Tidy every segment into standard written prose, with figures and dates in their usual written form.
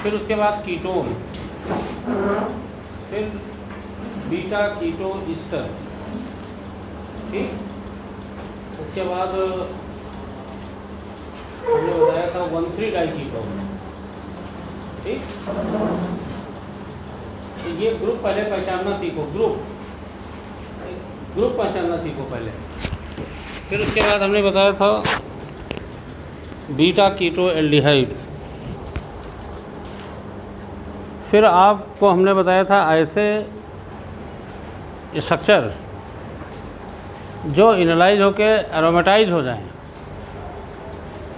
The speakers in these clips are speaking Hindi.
फिर उसके बाद कीटोन, फिर बीटा कीटो ईस्टर, ठीक। उसके बाद हमने बताया था 1,3 डाइकीटोन, ठीक। ये ग्रुप पहले पहचानना सीखो, ग्रुप पहचानना सीखो पहले। फिर उसके बाद हमने बताया था बीटा कीटो एल्डिहाइड। फिर आपको हमने बताया था ऐसे स्ट्रक्चर जो इनलाइज होके एरोमेटाइज हो जाएं,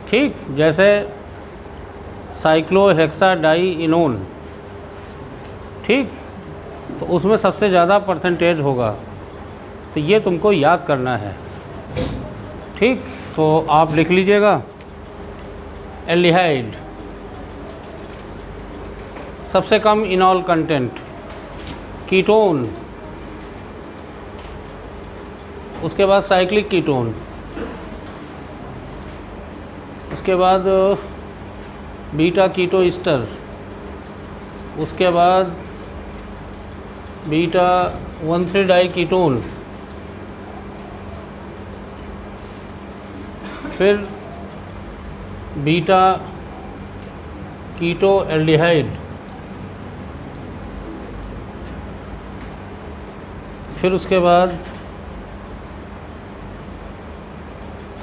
ठीक। जैसे साइक्लोहेक्साडाइइनोन, ठीक। तो उसमें सबसे ज़्यादा परसेंटेज होगा, तो ये तुमको याद करना है, ठीक। तो आप लिख लीजिएगा एल्डिहाइड सबसे कम इनॉल कंटेंट, कीटोन, उसके बाद साइक्लिक कीटोन, उसके बाद बीटा कीटो ईस्टर, उसके बाद बीटा 1,3 डाइकीटोन, फिर बीटा कीटो एल्डिहाइड, फिर उसके बाद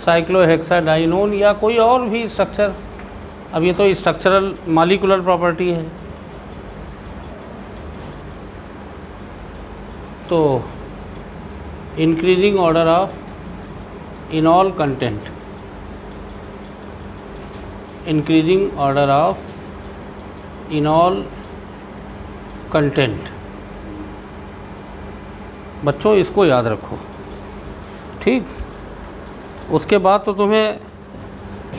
साइक्लोहेक्साडाइनोन या कोई और भी स्ट्रक्चर। अब ये तो स्ट्रक्चरल मॉलिक्यूलर प्रॉपर्टी है, तो increasing order of इनॉल content, increasing order of इनॉल content. बच्चों इसको याद रखो, ठीक। उसके बाद तो तुम्हें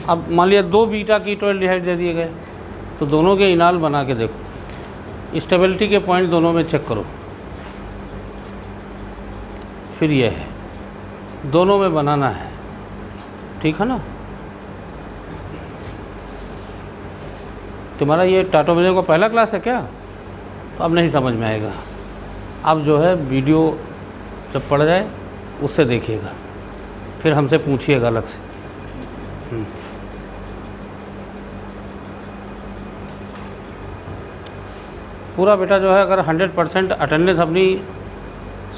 अब मान लिया 2 बीटा कीटो एल्डिहाइड दे दिए गए, तो दोनों के इनाल बना के देखो, स्टेबिलिटी के पॉइंट दोनों में चेक करो। फिर यह है, दोनों में बनाना है, ठीक है ना। तुम्हारा ये टाटोमेरिज्म का पहला क्लास है क्या? तो अब नहीं समझ में आएगा, अब जो है वीडियो जब पढ़ जाए उससे देखिएगा, फिर हमसे पूछिएगा अलग से। पूरा बेटा जो है अगर 100% अटेंडेंस अपनी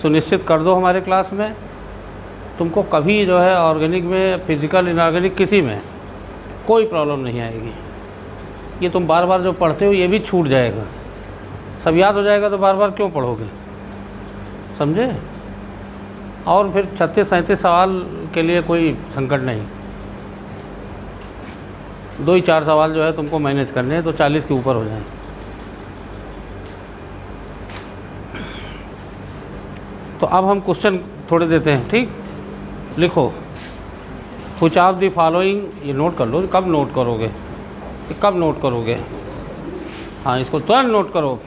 सुनिश्चित कर दो हमारे क्लास में, तुमको कभी जो है ऑर्गेनिक में, फिजिकल, इनऑर्गेनिक किसी में कोई प्रॉब्लम नहीं आएगी। ये तुम बार बार जो पढ़ते हो ये भी छूट जाएगा, सब याद हो जाएगा, तो बार बार क्यों पढ़ोगे, समझे। और फिर 36-37 सवाल के लिए कोई संकट नहीं, 2 ही 4 सवाल जो है तुमको मैनेज करने हैं, तो 40 के ऊपर हो जाए। तो अब हम क्वेश्चन थोड़े देते हैं, ठीक। लिखो व्हिच ऑफ द फॉलोइंग, ये नोट कर लो, कब नोट करोगे, ये कब नोट करोगे, हाँ इसको तुरंत नोट करो।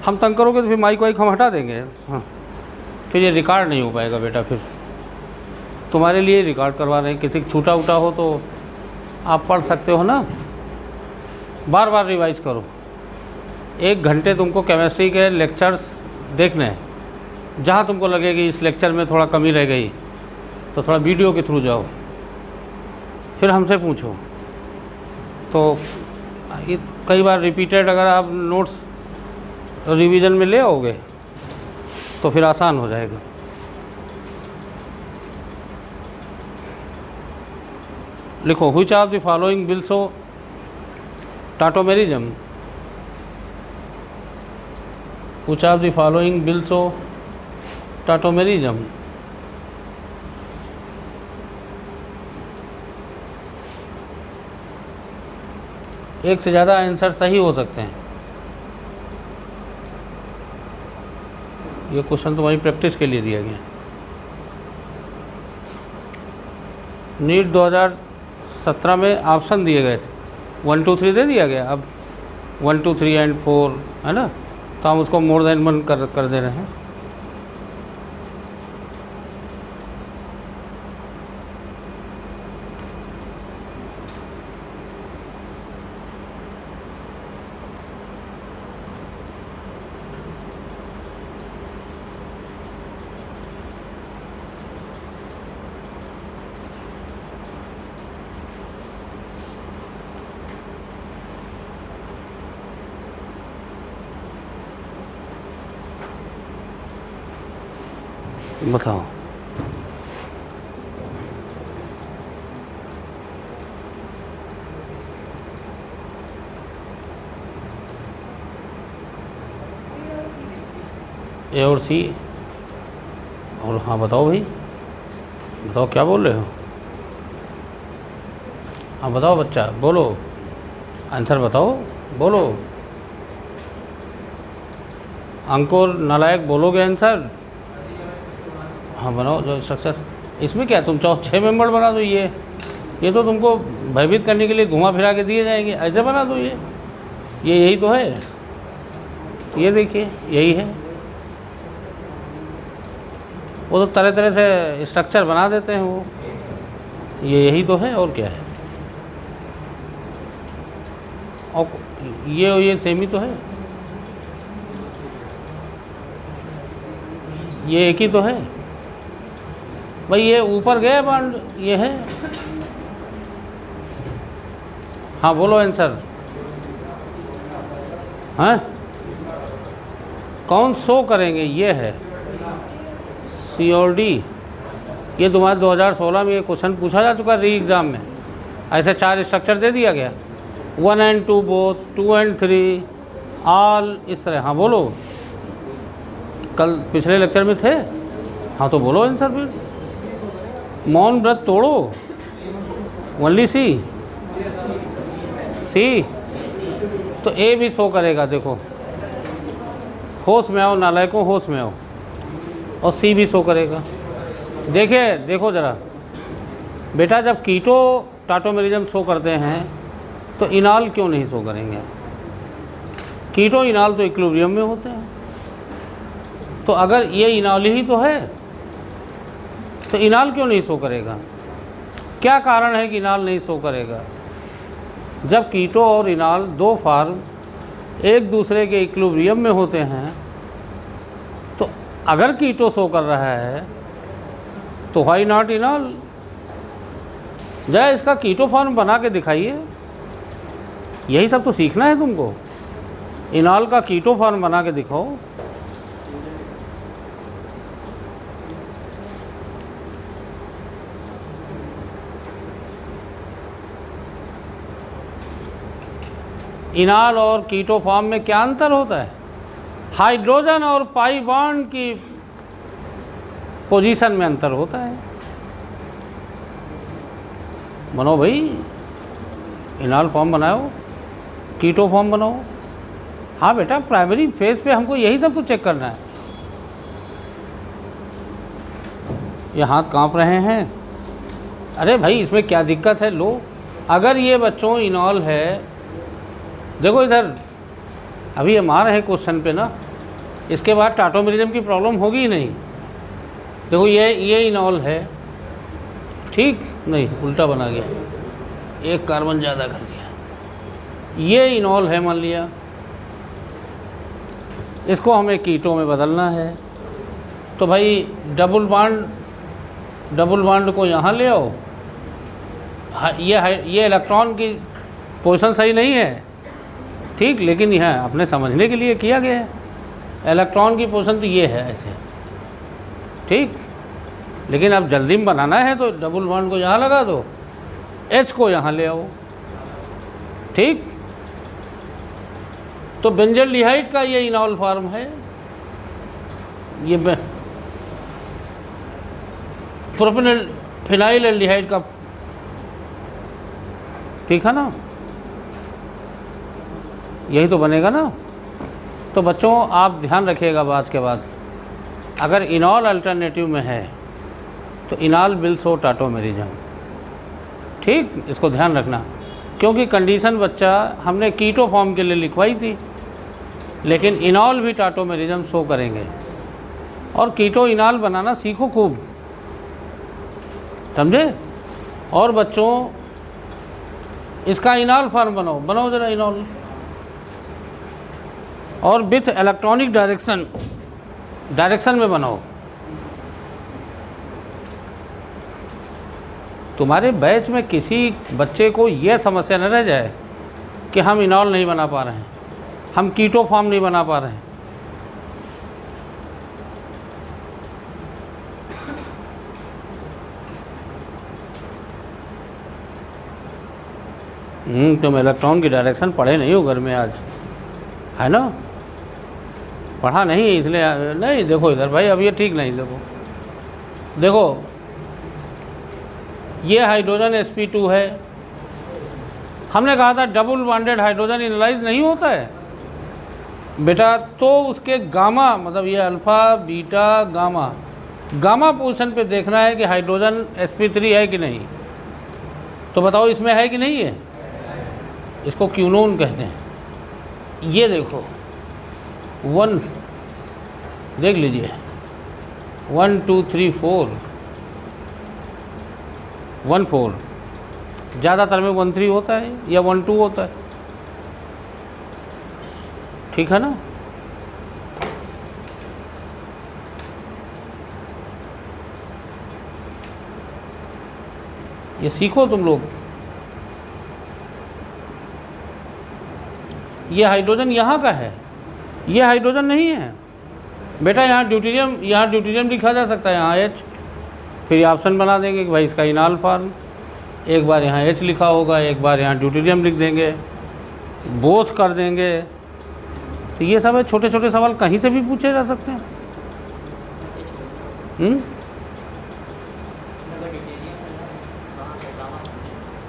हम तंग करोगे तो फिर माइक वाइक हम हटा देंगे, हाँ फिर ये रिकॉर्ड नहीं हो पाएगा बेटा। फिर तुम्हारे लिए रिकॉर्ड करवा रहे हैं, किसी का छूटा उटा हो तो आप पढ़ सकते हो ना। बार बार रिवाइज करो, 1 घंटे तुमको केमिस्ट्री के लेक्चर्स देखने हैं, जहाँ तुमको लगे कि इस लेक्चर में थोड़ा कमी रह गई तो थोड़ा वीडियो के थ्रू जाओ, फिर हमसे पूछो। तो कई बार रिपीटेड अगर आप नोट्स रिवीजन में ले आओगे तो फिर आसान हो जाएगा। लिखो which of the following will show tautomerism, which of the following will show tautomerism. एक से ज़्यादा आंसर सही हो सकते हैं। ये क्वेश्चन तुम्हारी प्रैक्टिस के लिए दिया गया। नीट 2017 में ऑप्शन दिए गए थे, 1 2 3 दे दिया गया, अब 1 2 3 एंड 4 है ना, तो हम उसको मोर देन 1 कर दे रहे हैं। बताओ। ए और सी और हाँ बताओ भाई, बताओ क्या बोल रहे हो। हाँ बताओ बच्चा, बोलो आंसर बताओ, बोलो। अंकुर नालायक, बोलोगे आंसर। हाँ बनाओ जो स्ट्रक्चर। इसमें क्या तुम चाहो 6 मेंबर बना दो। ये तो तुमको भयभीत करने के लिए घुमा फिरा के दिए जाएंगे, ऐसे बना दो। ये यही तो है, ये देखिए यही है। वो तो तरह तरह से स्ट्रक्चर बना देते हैं वो, ये यही तो है और क्या है। और ये सेम ही तो है, ये एक ही तो है भाई। ये ऊपर गया बॉन्ड, ये है। हाँ बोलो आंसर। हाँ कौन शो करेंगे, ये है सी और डी। ये तुम्हारे 2016 में ये क्वेश्चन पूछा जा चुका है री एग्ज़ाम में। ऐसे 4 स्ट्रक्चर दे दिया गया, 1 and 2 बोथ, 2 and 3 ऑल, इस तरह। हाँ बोलो, कल पिछले लेक्चर में थे। हाँ तो बोलो आंसर फिर। मौन व्रत तोड़ो, ओनली सी तो ए भी शो करेगा। देखो होश में आओ नालायकों, होश में आओ। और सी भी शो करेगा। देखिए देखो ज़रा बेटा, जब कीटो टाटोमेरिज्म शो करते हैं तो इनाल क्यों नहीं शो करेंगे। कीटो इनाल तो इक्विलिब्रियम में होते हैं, तो अगर ये इनाल ही तो है तो इनाल क्यों नहीं शो करेगा। क्या कारण है कि इनाल नहीं शो करेगा। जब कीटो और इनाल 2 फॉर्म एक दूसरे के इक्विलिब्रियम में होते हैं, तो अगर कीटो शो कर रहा है तो व्हाई नॉट इनाल। जरा इसका कीटो फॉर्म बना के दिखाइए। यही सब तो सीखना है तुमको। इनाल का कीटो फॉर्म बना के दिखाओ। इनाल और कीटो फॉर्म में क्या अंतर होता है। हाइड्रोजन और पाई बॉन्ड की पोजीशन में अंतर होता है। बनाओ भाई, इनाल फॉर्म बनाओ, कीटो फॉर्म बनाओ। हाँ बेटा, प्राइमरी फेज पे हमको यही सब कुछ चेक करना है। ये हाथ कांप रहे हैं। अरे भाई इसमें क्या दिक्कत है। लो, अगर ये बच्चों इनॉल है, देखो इधर अभी ये मार है क्वेश्चन पे ना, इसके बाद टाटोमेरिज्म की प्रॉब्लम होगी ही नहीं। देखो ये इनॉल है, ठीक नहीं, उल्टा बना गया, एक कार्बन ज़्यादा कर दिया। ये इनॉल है मान लिया, इसको हमें कीटो में बदलना है। तो भाई डबल बॉन्ड को यहाँ ले आओ। ये इलेक्ट्रॉन की पोजीशन सही नहीं है, ठीक, लेकिन यह अपने समझने के लिए किया गया है। इलेक्ट्रॉन की पोजीशन तो ये है ऐसे, ठीक, लेकिन अब जल्दी में बनाना है तो डबल बॉन्ड को यहाँ लगा दो, H को यहाँ ले आओ, ठीक। तो बेंजल्डिहाइड का ये इनॉल फॉर्म है, ये प्रोपेनल फिनाइल एल्डिहाइड का, ठीक है ना, यही तो बनेगा ना। तो बच्चों आप ध्यान रखिएगा बात के बाद, अगर इनॉल अल्टरनेटिव में है तो इनाल विल शो टाटोमेरिज्म, ठीक, इसको ध्यान रखना। क्योंकि कंडीशन बच्चा हमने कीटो फॉर्म के लिए लिखवाई थी, लेकिन इनॉल भी टाटोमेरिज्म शो करेंगे। और कीटो इनाल बनाना सीखो खूब, समझे। और बच्चों इसका इनाल फॉर्म बनाओ ज़रा इनॉल, और विथ इलेक्ट्रॉनिक डायरेक्शन में बनाओ। तुम्हारे बैच में किसी बच्चे को यह समस्या न रह जाए कि हम इनॉल नहीं बना पा रहे हैं, हम कीटो फॉर्म नहीं बना पा रहे हैं। तुम इलेक्ट्रॉन की डायरेक्शन पढ़े नहीं हो घर में आज, है ना? पढ़ा नहीं इसलिए नहीं। देखो इधर भाई, अब ये ठीक नहीं। देखो ये हाइड्रोजन sp2 है। हमने कहा था डबल बॉन्डेड हाइड्रोजन इनलाइज नहीं होता है बेटा, तो उसके गामा, मतलब ये अल्फ़ा बीटा गामा पोजीशन पे देखना है कि हाइड्रोजन sp3 है कि नहीं। तो बताओ इसमें है कि नहीं है? इसको क्यूनोन कहते हैं। ये देखो 1, देख लीजिए 1 2 3 4 1 4, ज़्यादातर में 1 3 होता है या 1 2 होता है, ठीक है ना? ये सीखो तुम लोग। ये हाइड्रोजन यहाँ का है, ये हाइड्रोजन नहीं है बेटा। यहाँ ड्यूटेरियम लिखा जा सकता है, यहाँ H, फिर ऑप्शन बना देंगे कि भाई इसका इनाल फॉर्म। एक बार यहाँ H लिखा होगा, एक बार यहाँ ड्यूटेरियम लिख देंगे, बोथ कर देंगे। तो ये सब है, छोटे छोटे सवाल कहीं से भी पूछे जा सकते हैं।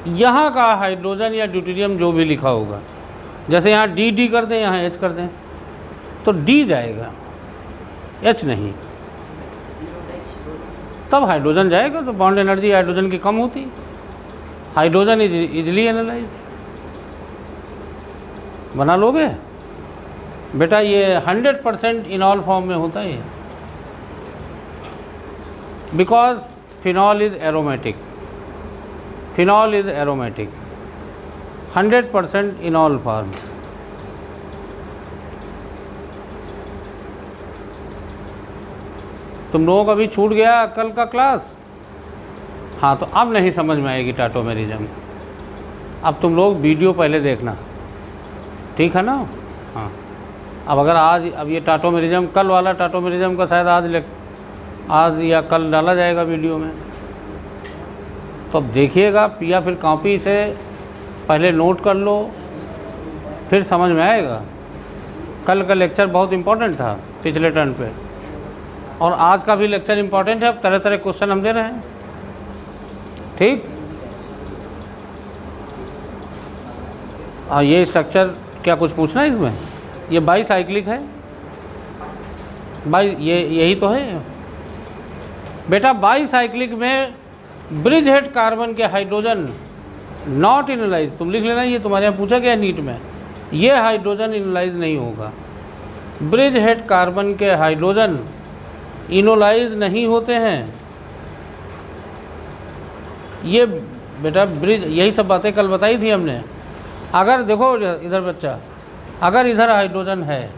यहाँ का हाइड्रोजन या ड्यूटेरियम जो भी लिखा होगा, जैसे यहाँ डी कर दें, यहाँ H कर दें, तो D जाएगा, H नहीं। तब हाइड्रोजन जाएगा। तो बॉन्ड एनर्जी हाइड्रोजन की कम होती। Hydrogen is easily analyse. बना लोगे बेटा? ये 100% इनॉल फॉर्म में होता है, because phenol is aromatic. 100% इनॉल form. तुम लोगों का भी छूट गया कल का क्लास। हाँ, तो अब नहीं समझ में आएगी टाटोमेरिज्म। अब तुम लोग वीडियो पहले देखना, ठीक है ना? हाँ, अब अगर अब ये टाटोमेरिज्म, कल वाला टाटोमेरिज्म का शायद आज या कल डाला जाएगा वीडियो में, तो अब देखिएगा या फिर कॉपी से पहले नोट कर लो, फिर समझ में आएगा। कल का लेक्चर बहुत इम्पोर्टेंट था पिछले टर्न पे, और आज का भी लेक्चर इम्पोर्टेंट है। अब तरह तरह क्वेश्चन हम दे रहे हैं, ठीक? ये स्ट्रक्चर क्या कुछ पूछना है इसमें? ये बाईसाइक्लिक है, यही तो है बेटा। बाईसाइक्लिक में ब्रिज हेड कार्बन के हाइड्रोजन नॉट इनलाइज, तुम लिख लेना, ये तुम्हारे यहाँ पूछा गया नीट में। ये हाइड्रोजन इनलाइज नहीं होगा। ब्रिज हेड कार्बन के हाइड्रोजन इनोलाइज नहीं होते हैं। ये बेटा ब्रिज, यही सब बातें कल बताई थी हमने। अगर देखो इधर बच्चा, अगर इधर हाइड्रोजन है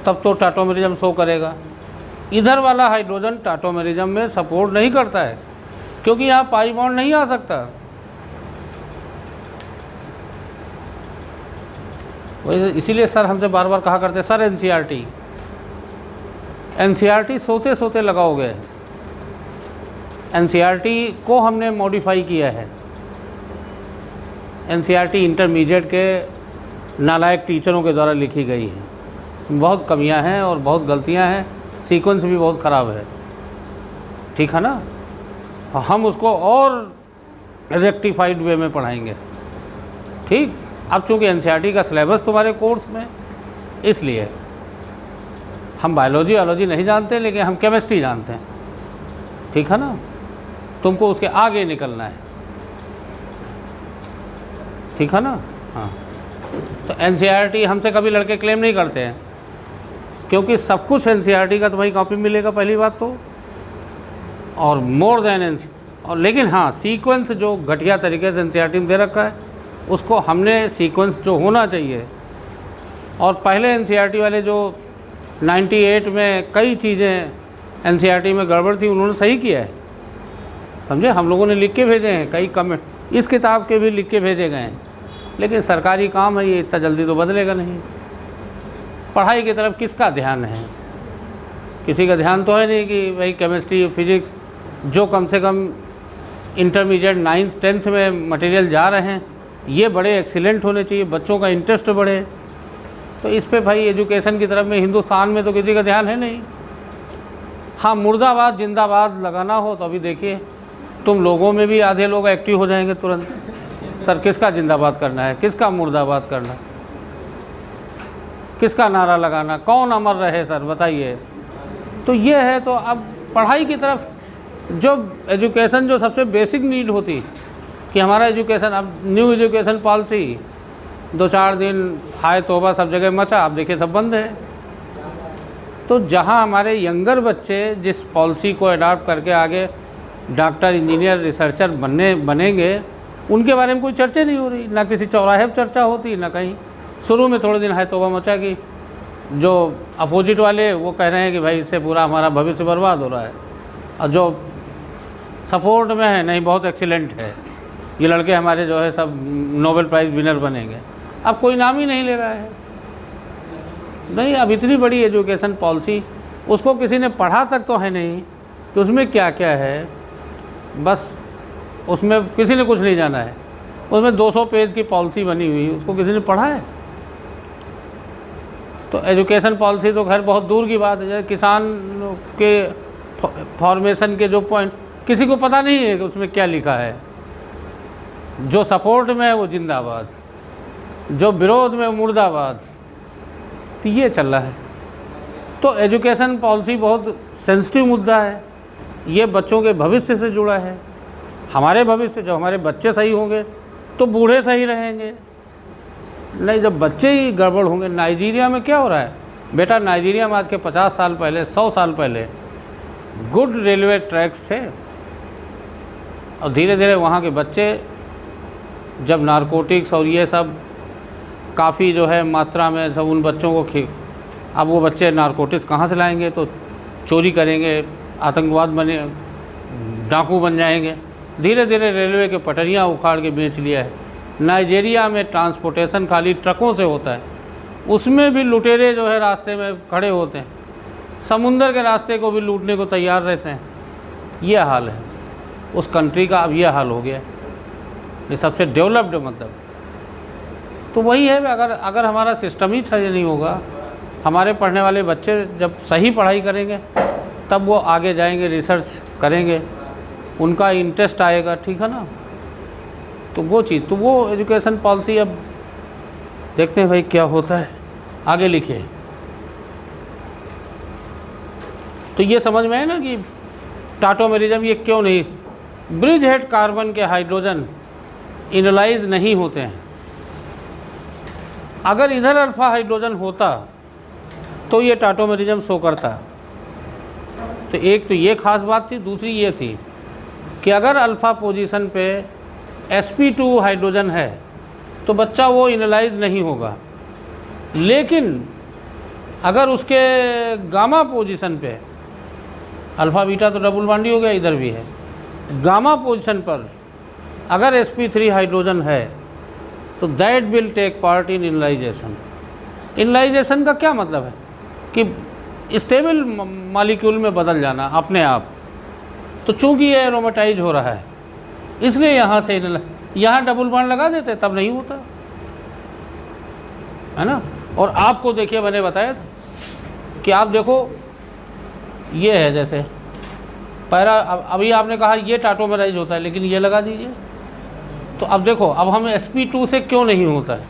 तब तो टाटोमेरिज्म शो करेगा। इधर वाला हाइड्रोजन टाटोमेरिज्म में सपोर्ट नहीं करता है, क्योंकि यहाँ पाई बॉन्ड नहीं आ सकता। वैसे इसीलिए सर हमसे बार बार कहा करते, सर एनसीईआरटी सोते सोते लगाओगे। एनसीईआरटी को हमने मॉडिफाई किया है। एनसीईआरटी इंटरमीडिएट के नालायक टीचरों के द्वारा लिखी गई है। बहुत कमियां हैं और बहुत गलतियां हैं, सीक्वेंस भी बहुत ख़राब है, ठीक है ना? हम उसको और रेक्टिफाइड वे में पढ़ाएंगे, ठीक? अब चूँकि एनसीईआरटी का सिलेबस तुम्हारे कोर्स में, इसलिए हम बायोलॉजी नहीं जानते, लेकिन हम केमिस्ट्री जानते हैं, ठीक है ना? तुमको उसके आगे निकलना है, ठीक है ना? हाँ, तो एनसीईआरटी हमसे कभी लड़के क्लेम नहीं करते हैं, क्योंकि सब कुछ एनसीईआरटी का तुम्हारी कॉपी मिलेगा, पहली बात तो, और मोर देन और लेकिन हाँ, सीक्वेंस जो घटिया तरीके से एनसीईआरटी में दे रखा है, उसको हमने सीक्वेंस जो होना चाहिए, और पहले एनसीईआरटी वाले जो 98 में कई चीज़ें एनसीईआरटी में गड़बड़ थी, उन्होंने सही किया है, समझे? हम लोगों ने लिख के भेजे हैं, कई कमेंट इस किताब के भी लिख के भेजे गए हैं, लेकिन सरकारी काम है, ये इतना जल्दी तो बदलेगा नहीं। पढ़ाई की तरफ किसका ध्यान है? किसी का ध्यान तो है नहीं कि भाई केमिस्ट्री फिजिक्स जो कम से कम इंटरमीडिएट 9th 10th में मटेरियल जा रहे हैं, ये बड़े एक्सीलेंट होने चाहिए, बच्चों का इंटरेस्ट बढ़े। तो इस पे भाई एजुकेशन की तरफ में हिंदुस्तान में तो किसी का ध्यान है नहीं। हाँ, मुर्दाबाद जिंदाबाद लगाना हो तो अभी देखिए तुम लोगों में भी आधे लोग एक्टिव हो जाएंगे तुरंत। सर किसका जिंदाबाद करना है, किसका मुर्दाबाद करना है, किसका नारा लगाना, कौन अमर रहे सर बताइए। तो ये है। तो अब पढ़ाई की तरफ जो एजुकेशन जो सबसे बेसिक नीड होती कि हमारा एजुकेशन, अब न्यू एजुकेशन पॉलिसी 2-4 दिन हाय तौबा सब जगह मचा, अब देखिए सब बंद है। तो जहाँ हमारे यंगर बच्चे जिस पॉलिसी को अडॉप्ट करके आगे डॉक्टर, इंजीनियर, रिसर्चर बनेंगे, उनके बारे में कोई चर्चा नहीं हो रही, ना किसी चौराहे पर चर्चा होती, ना कहीं। शुरू में थोड़े दिन हाय तौबा मचा कि जो अपोजिट वाले वो कह रहे हैं कि भाई इससे पूरा हमारा भविष्य बर्बाद हो रहा है, और जो सपोर्ट में है नहीं बहुत एक्सीलेंट है, ये लड़के हमारे जो है सब नोबेल प्राइज़ विनर बनेंगे। अब कोई नाम ही नहीं ले रहा है। नहीं, अब इतनी बड़ी एजुकेशन पॉलिसी, उसको किसी ने पढ़ा तक तो है नहीं कि उसमें क्या क्या है, बस उसमें किसी ने कुछ नहीं जाना है। उसमें 200 पेज की पॉलिसी बनी हुई, उसको किसी ने पढ़ा है? तो एजुकेशन पॉलिसी तो खैर बहुत दूर की बात है। जैसे किसान के फॉर्मेशन के जो पॉइंट, किसी को पता नहीं है कि उसमें क्या लिखा है। जो सपोर्ट में है वो जिंदाबाद, जो विरोध में मुर्दाबाद। तो ये चल रहा है। तो एजुकेशन पॉलिसी बहुत सेंसिटिव मुद्दा है, ये बच्चों के भविष्य से जुड़ा है। हमारे भविष्य, जब हमारे बच्चे सही होंगे तो बूढ़े सही रहेंगे, नहीं जब बच्चे ही गड़बड़ होंगे। नाइजीरिया में क्या हो रहा है बेटा, नाइजीरिया में आज के 50 साल पहले, 100 साल पहले गुड रेलवे ट्रैक्स थे, और धीरे धीरे वहाँ के बच्चे जब नारकोटिक्स और ये सब काफ़ी जो है मात्रा में सब उन बच्चों को अब वो बच्चे नारकोटिक्स कहाँ से लाएंगे, तो चोरी करेंगे, आतंकवाद बने, डाकू बन जाएंगे। धीरे धीरे रेलवे के पटरियाँ उखाड़ के बेच लिया है। नाइजीरिया में ट्रांसपोर्टेशन खाली ट्रकों से होता है, उसमें भी लुटेरे जो है रास्ते में खड़े होते हैं, समुंदर के रास्ते को भी लूटने को तैयार रहते हैं। ये हाल है उस कंट्री का, अब ये हाल हो गया। ये सबसे डेवलप्ड मतलब। तो वही है, अगर हमारा सिस्टम ही सही नहीं होगा, हमारे पढ़ने वाले बच्चे जब सही पढ़ाई करेंगे तब वो आगे जाएंगे, रिसर्च करेंगे, उनका इंटरेस्ट आएगा, ठीक है ना। तो वो चीज़, तो वो एजुकेशन पॉलिसी अब देखते हैं भाई क्या होता है। आगे लिखिए। तो ये समझ में है ना कि टाटोमेरिज्म ये क्यों नहीं, ब्रिज हेड कार्बन के हाइड्रोजन इनलाइज नहीं होते हैं। अगर इधर अल्फा हाइड्रोजन होता तो ये टाटोमेरिज्म शो करता। तो एक तो ये खास बात थी, दूसरी ये थी कि अगर अल्फ़ा पोजीशन पे sp2 हाइड्रोजन है तो बच्चा वो इनलाइज नहीं होगा, लेकिन अगर उसके गामा पोजीशन पे, अल्फ़ा बीटा तो डबल बॉन्ड ही हो गया, इधर भी है, गामा पोजीशन पर अगर sp3 हाइड्रोजन है तो that will take part in enolisation. Enolisation का क्या मतलब है कि स्टेबल मॉलिक्यूल में बदल जाना अपने आप। तो चूंकि ये एरोमेटाइज हो रहा है इसलिए यहाँ से यहाँ डबल बॉन्ड लगा देते, तब नहीं होता है ना। और आपको देखिए मैंने बताया था कि आप देखो ये है जैसे पैरा, अभी आपने कहा ये टाटोमेराइज होता है, लेकिन ये लगा दीजिए तो अब देखो अब हमें sp2 से क्यों नहीं होता है।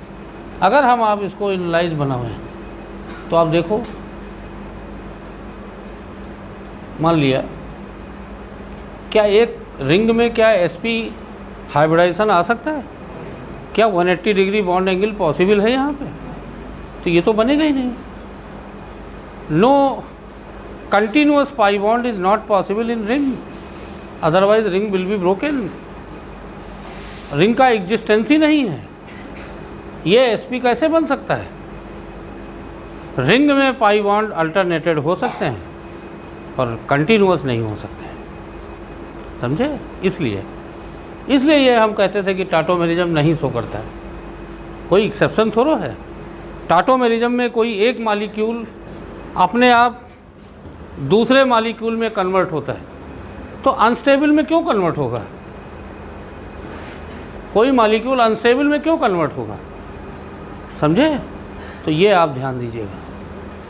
अगर हम आप इसको इनलाइज बना हुए हैं तो आप देखो, मान लिया क्या एक रिंग में क्या sp हाइब्रिडाइजेशन आ सकता है, क्या 180 डिग्री बॉन्ड एंगल पॉसिबल है यहाँ पे, तो ये तो बनेगा ही नहीं। No continuous pi bond is not possible in ring, otherwise ring will be broken. Ring का एग्जिस्टेंस ही नहीं है, ये sp कैसे बन सकता है। रिंग में पाई बॉन्ड अल्टरनेटेड हो सकते हैं और कंटिन्यूअस नहीं हो सकते हैं, समझे। इसलिए ये हम कहते थे कि टाटोमेरिज्म नहीं शो करता है, कोई एक्सेप्शन थोड़ा है। टाटोमेरिज्म में कोई एक मॉलिक्यूल अपने आप दूसरे मॉलिक्यूल में कन्वर्ट होता है, तो अनस्टेबल में क्यों कन्वर्ट होगा, कोई मॉलिक्यूल अनस्टेबल में क्यों कन्वर्ट होगा, समझे? तो ये आप ध्यान दीजिएगा।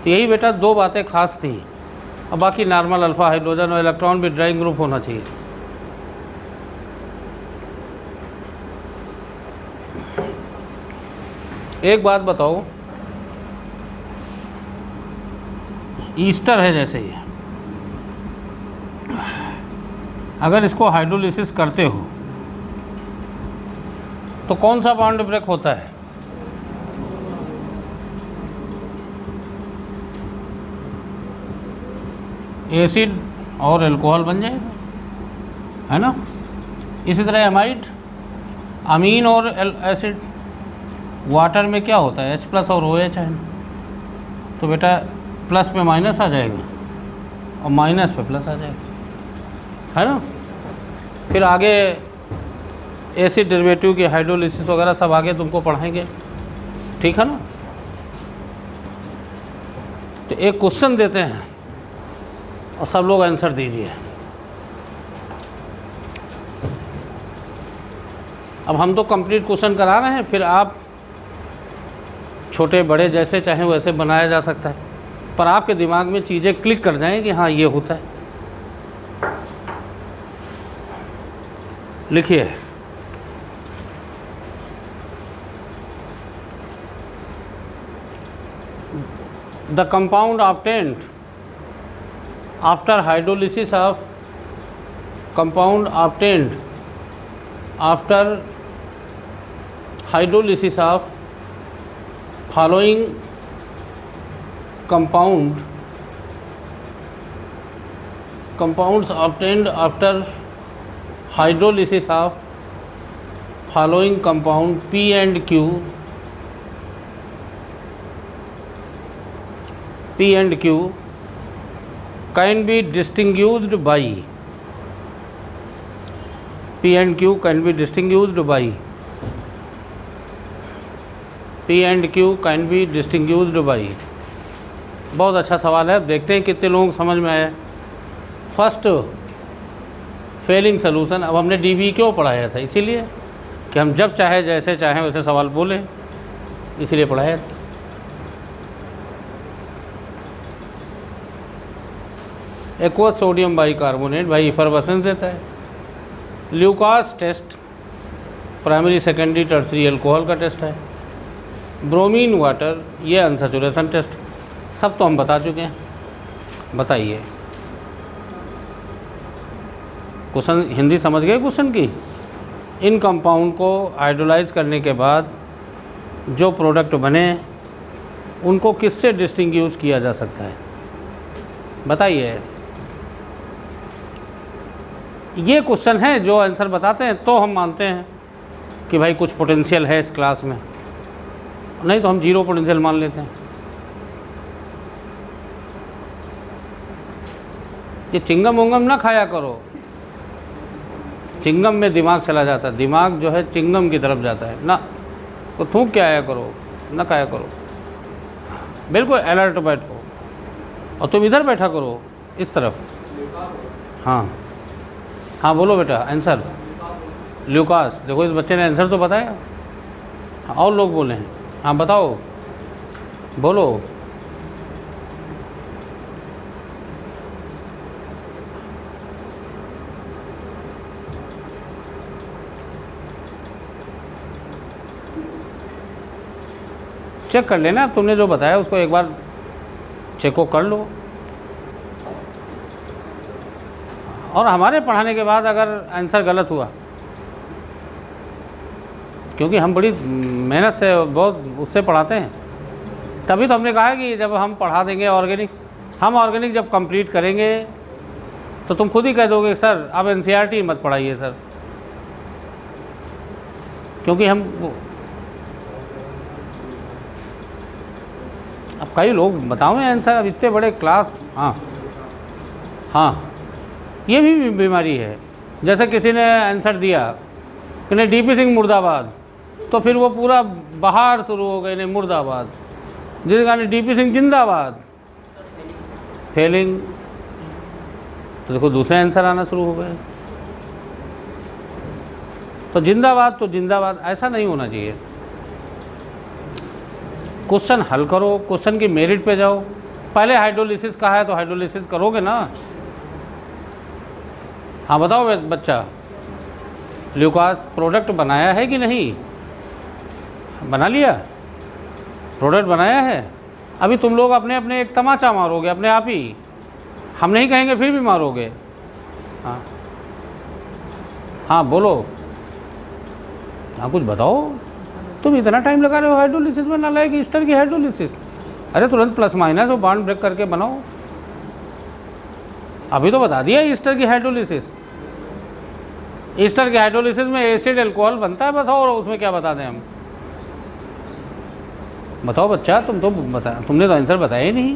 तो यही बेटा 2 बातें खास थी, और बाकी नॉर्मल अल्फ़ा हाइड्रोजन और इलेक्ट्रॉन भी ड्राइंग ग्रुप होना चाहिए। एक बात बताओ, ईस्टर है जैसे ही, अगर इसको हाइड्रोलिसिस करते हो तो कौन सा बॉन्ड ब्रेक होता है? एसिड और अल्कोहल बन जाएगा, है ना? इसी तरह एमाइड, अमीन और एसिड, वाटर में क्या होता है? H+ और OH है, तो बेटा प्लस पे माइनस आ जाएगा और माइनस पे प्लस आ जाएगा, है ना? फिर आगे एसिड डेरिवेटिव की हाइड्रोलिसिस वगैरह सब आगे तुमको पढ़ाएंगे, ठीक है ना? तो एक क्वेश्चन देते हैं और सब लोग आंसर दीजिए। अब हम तो कंप्लीट क्वेश्चन करा रहे हैं, फिर आप छोटे बड़े जैसे चाहें वैसे बनाया जा सकता है, पर आपके दिमाग में चीज़ें क्लिक कर जाएं कि हाँ ये होता है। लिखिए, the compound obtained after hydrolysis of compound obtained after hydrolysis of following compounds obtained after hydrolysis of following compound P and Q can be distinguished by P and Q can be distinguished by बहुत अच्छा सवाल है। देखते हैं कितने लोगों को समझ में आया। First Fehling solution. अब हमने डीबी क्यों पढ़ाया था? इसीलिए कि हम जब चाहे जैसे चाहें वैसे सवाल बोले, इसीलिए पढ़ाया था। एक्वस सोडियम बाइकार्बोनेट भाई इफरवेसेंस देता है। Lucas test primary secondary tertiary alcohol का टेस्ट है। ब्रोमीन वाटर ये अनसैचुरेशन टेस्ट, सब तो हम बता चुके हैं। बताइए क्वेश्चन हिंदी समझ गए क्वेश्चन की? इन कंपाउंड को हाइड्रोलाइज करने के बाद जो प्रोडक्ट बने उनको किससे डिस्टिंग्विश किया जा सकता है? बताइए। ये क्वेश्चन है जो आंसर बताते हैं तो हम मानते हैं कि भाई कुछ पोटेंशियल है इस क्लास में, नहीं तो हम जीरो पोटेंशियल मान लेते हैं। ये चिंगम उंगम ना खाया करो, चिंगम में दिमाग चला जाता है, दिमाग जो है चिंगम की तरफ जाता है ना, तो थूक के आया करो, ना खाया करो। बिल्कुल अलर्ट बैठो और तुम इधर बैठा करो इस तरफ। हाँ हाँ बोलो बेटा आंसर। ल्यूकास, देखो इस बच्चे ने आंसर तो बताया। और लोग बोले हैं, हाँ बताओ बोलो। चेक कर लेना, तुमने जो बताया उसको एक बार चेको कर लो। और हमारे पढ़ाने के बाद अगर आंसर गलत हुआ, क्योंकि हम बड़ी मेहनत से बहुत उससे पढ़ाते हैं, तभी तो हमने कहा है कि जब हम पढ़ा देंगे ऑर्गेनिक, हम ऑर्गेनिक जब कंप्लीट करेंगे तो तुम खुद ही कह दोगे सर अब एनसीईआरटी मत पढ़ाइए सर, क्योंकि हम अब कई लोग बताओ आंसर, अब इतने बड़े क्लास। हाँ हाँ ये भी बीमारी है। जैसे किसी ने आंसर दिया कि नहीं डीपी सिंह मुर्दाबाद, तो फिर वो पूरा बाहर शुरू हो गए, नहीं मुर्दाबाद, जिस गाने डीपी सिंह जिंदाबाद, फेलिंग, तो देखो दूसरे आंसर आना शुरू हो गए। तो जिंदाबाद तो जिंदाबाद, ऐसा नहीं होना चाहिए। क्वेश्चन हल करो, क्वेश्चन की मेरिट पे जाओ। पहले हाइड्रोलिसिस कहा है तो हाइड्रोलिसिस करोगे ना। हाँ बताओ बच्चा, ल्यूकास प्रोडक्ट बनाया है कि नहीं? बना लिया, प्रोडक्ट बनाया है। अभी तुम लोग अपने अपने एक तमाचा मारोगे अपने आप ही, हम नहीं कहेंगे फिर भी मारोगे। हाँ हाँ बोलो, हाँ कुछ बताओ। तुम इतना टाइम लगा रहे हो हाइड्रोलिसिस में, नालायक ईस्टर की हाइड्रोलिसिस। अरे तुरंत प्लस माइनस और बॉन्ड ब्रेक करके बनाओ। अभी तो बता दिया ईस्टर की हाइड्रोलिसिस। ईस्टर की हाइड्रोलिसिस में एसिड अल्कोहल बनता है बस, और उसमें क्या बता दें हम? बताओ बच्चा, तुम तो बता, तुमने तो आंसर बताया ही नहीं।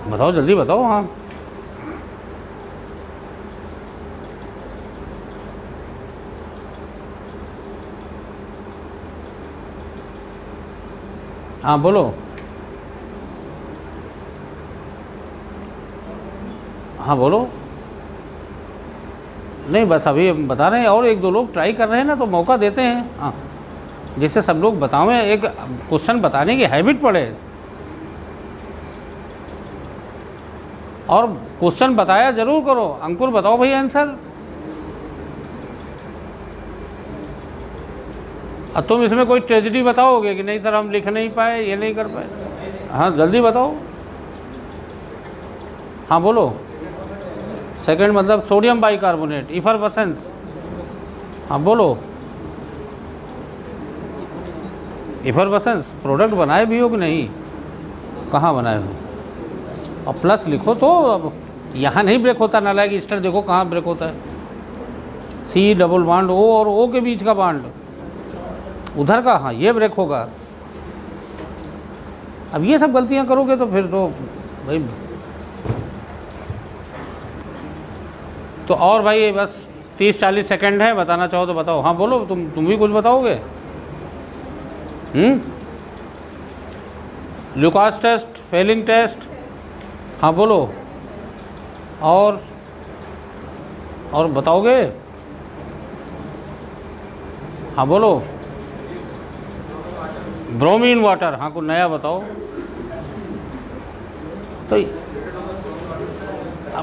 बताओ जल्दी बताओ। हाँ हाँ बोलो। हाँ बोलो। नहीं बस अभी बता रहे हैं, और एक दो लोग ट्राई कर रहे हैं ना, तो मौका देते हैं। हाँ, जिससे सब लोग बताओ, एक क्वेश्चन बताने की हैबिट पड़े। और क्वेश्चन बताया जरूर करो। अंकुर बताओ भाई आंसर। अब तुम इसमें कोई ट्रेजेडी बताओगे कि नहीं सर हम लिख नहीं पाए, ये नहीं कर पाए? हाँ जल्दी बताओ। हाँ बोलो। सेकंड मतलब सोडियम बाइकार्बोनेट, इफरवेसेंस। हाँ बोलो। इफरवेसेंस प्रोडक्ट बनाए भी हो कि नहीं? कहाँ बनाए हो? और प्लस लिखो तो। अब यहाँ नहीं ब्रेक होता नालायक ईस्टर, देखो कहाँ ब्रेक होता है। सी डबल बॉन्ड ओ और ओ के बीच का बॉन्ड उधर का, हाँ ये ब्रेक होगा। अब ये सब गलतियाँ करोगे तो फिर तो भाई, तो और भाई बस 30-40 सेकंड है, बताना चाहो तो बताओ। हाँ बोलो, तुम भी कुछ बताओगे? Lucas test, Fehling test. हाँ बोलो। और बताओगे? हाँ बोलो। ब्रोमीन वाटर, हाँ कुछ नया बताओ। तो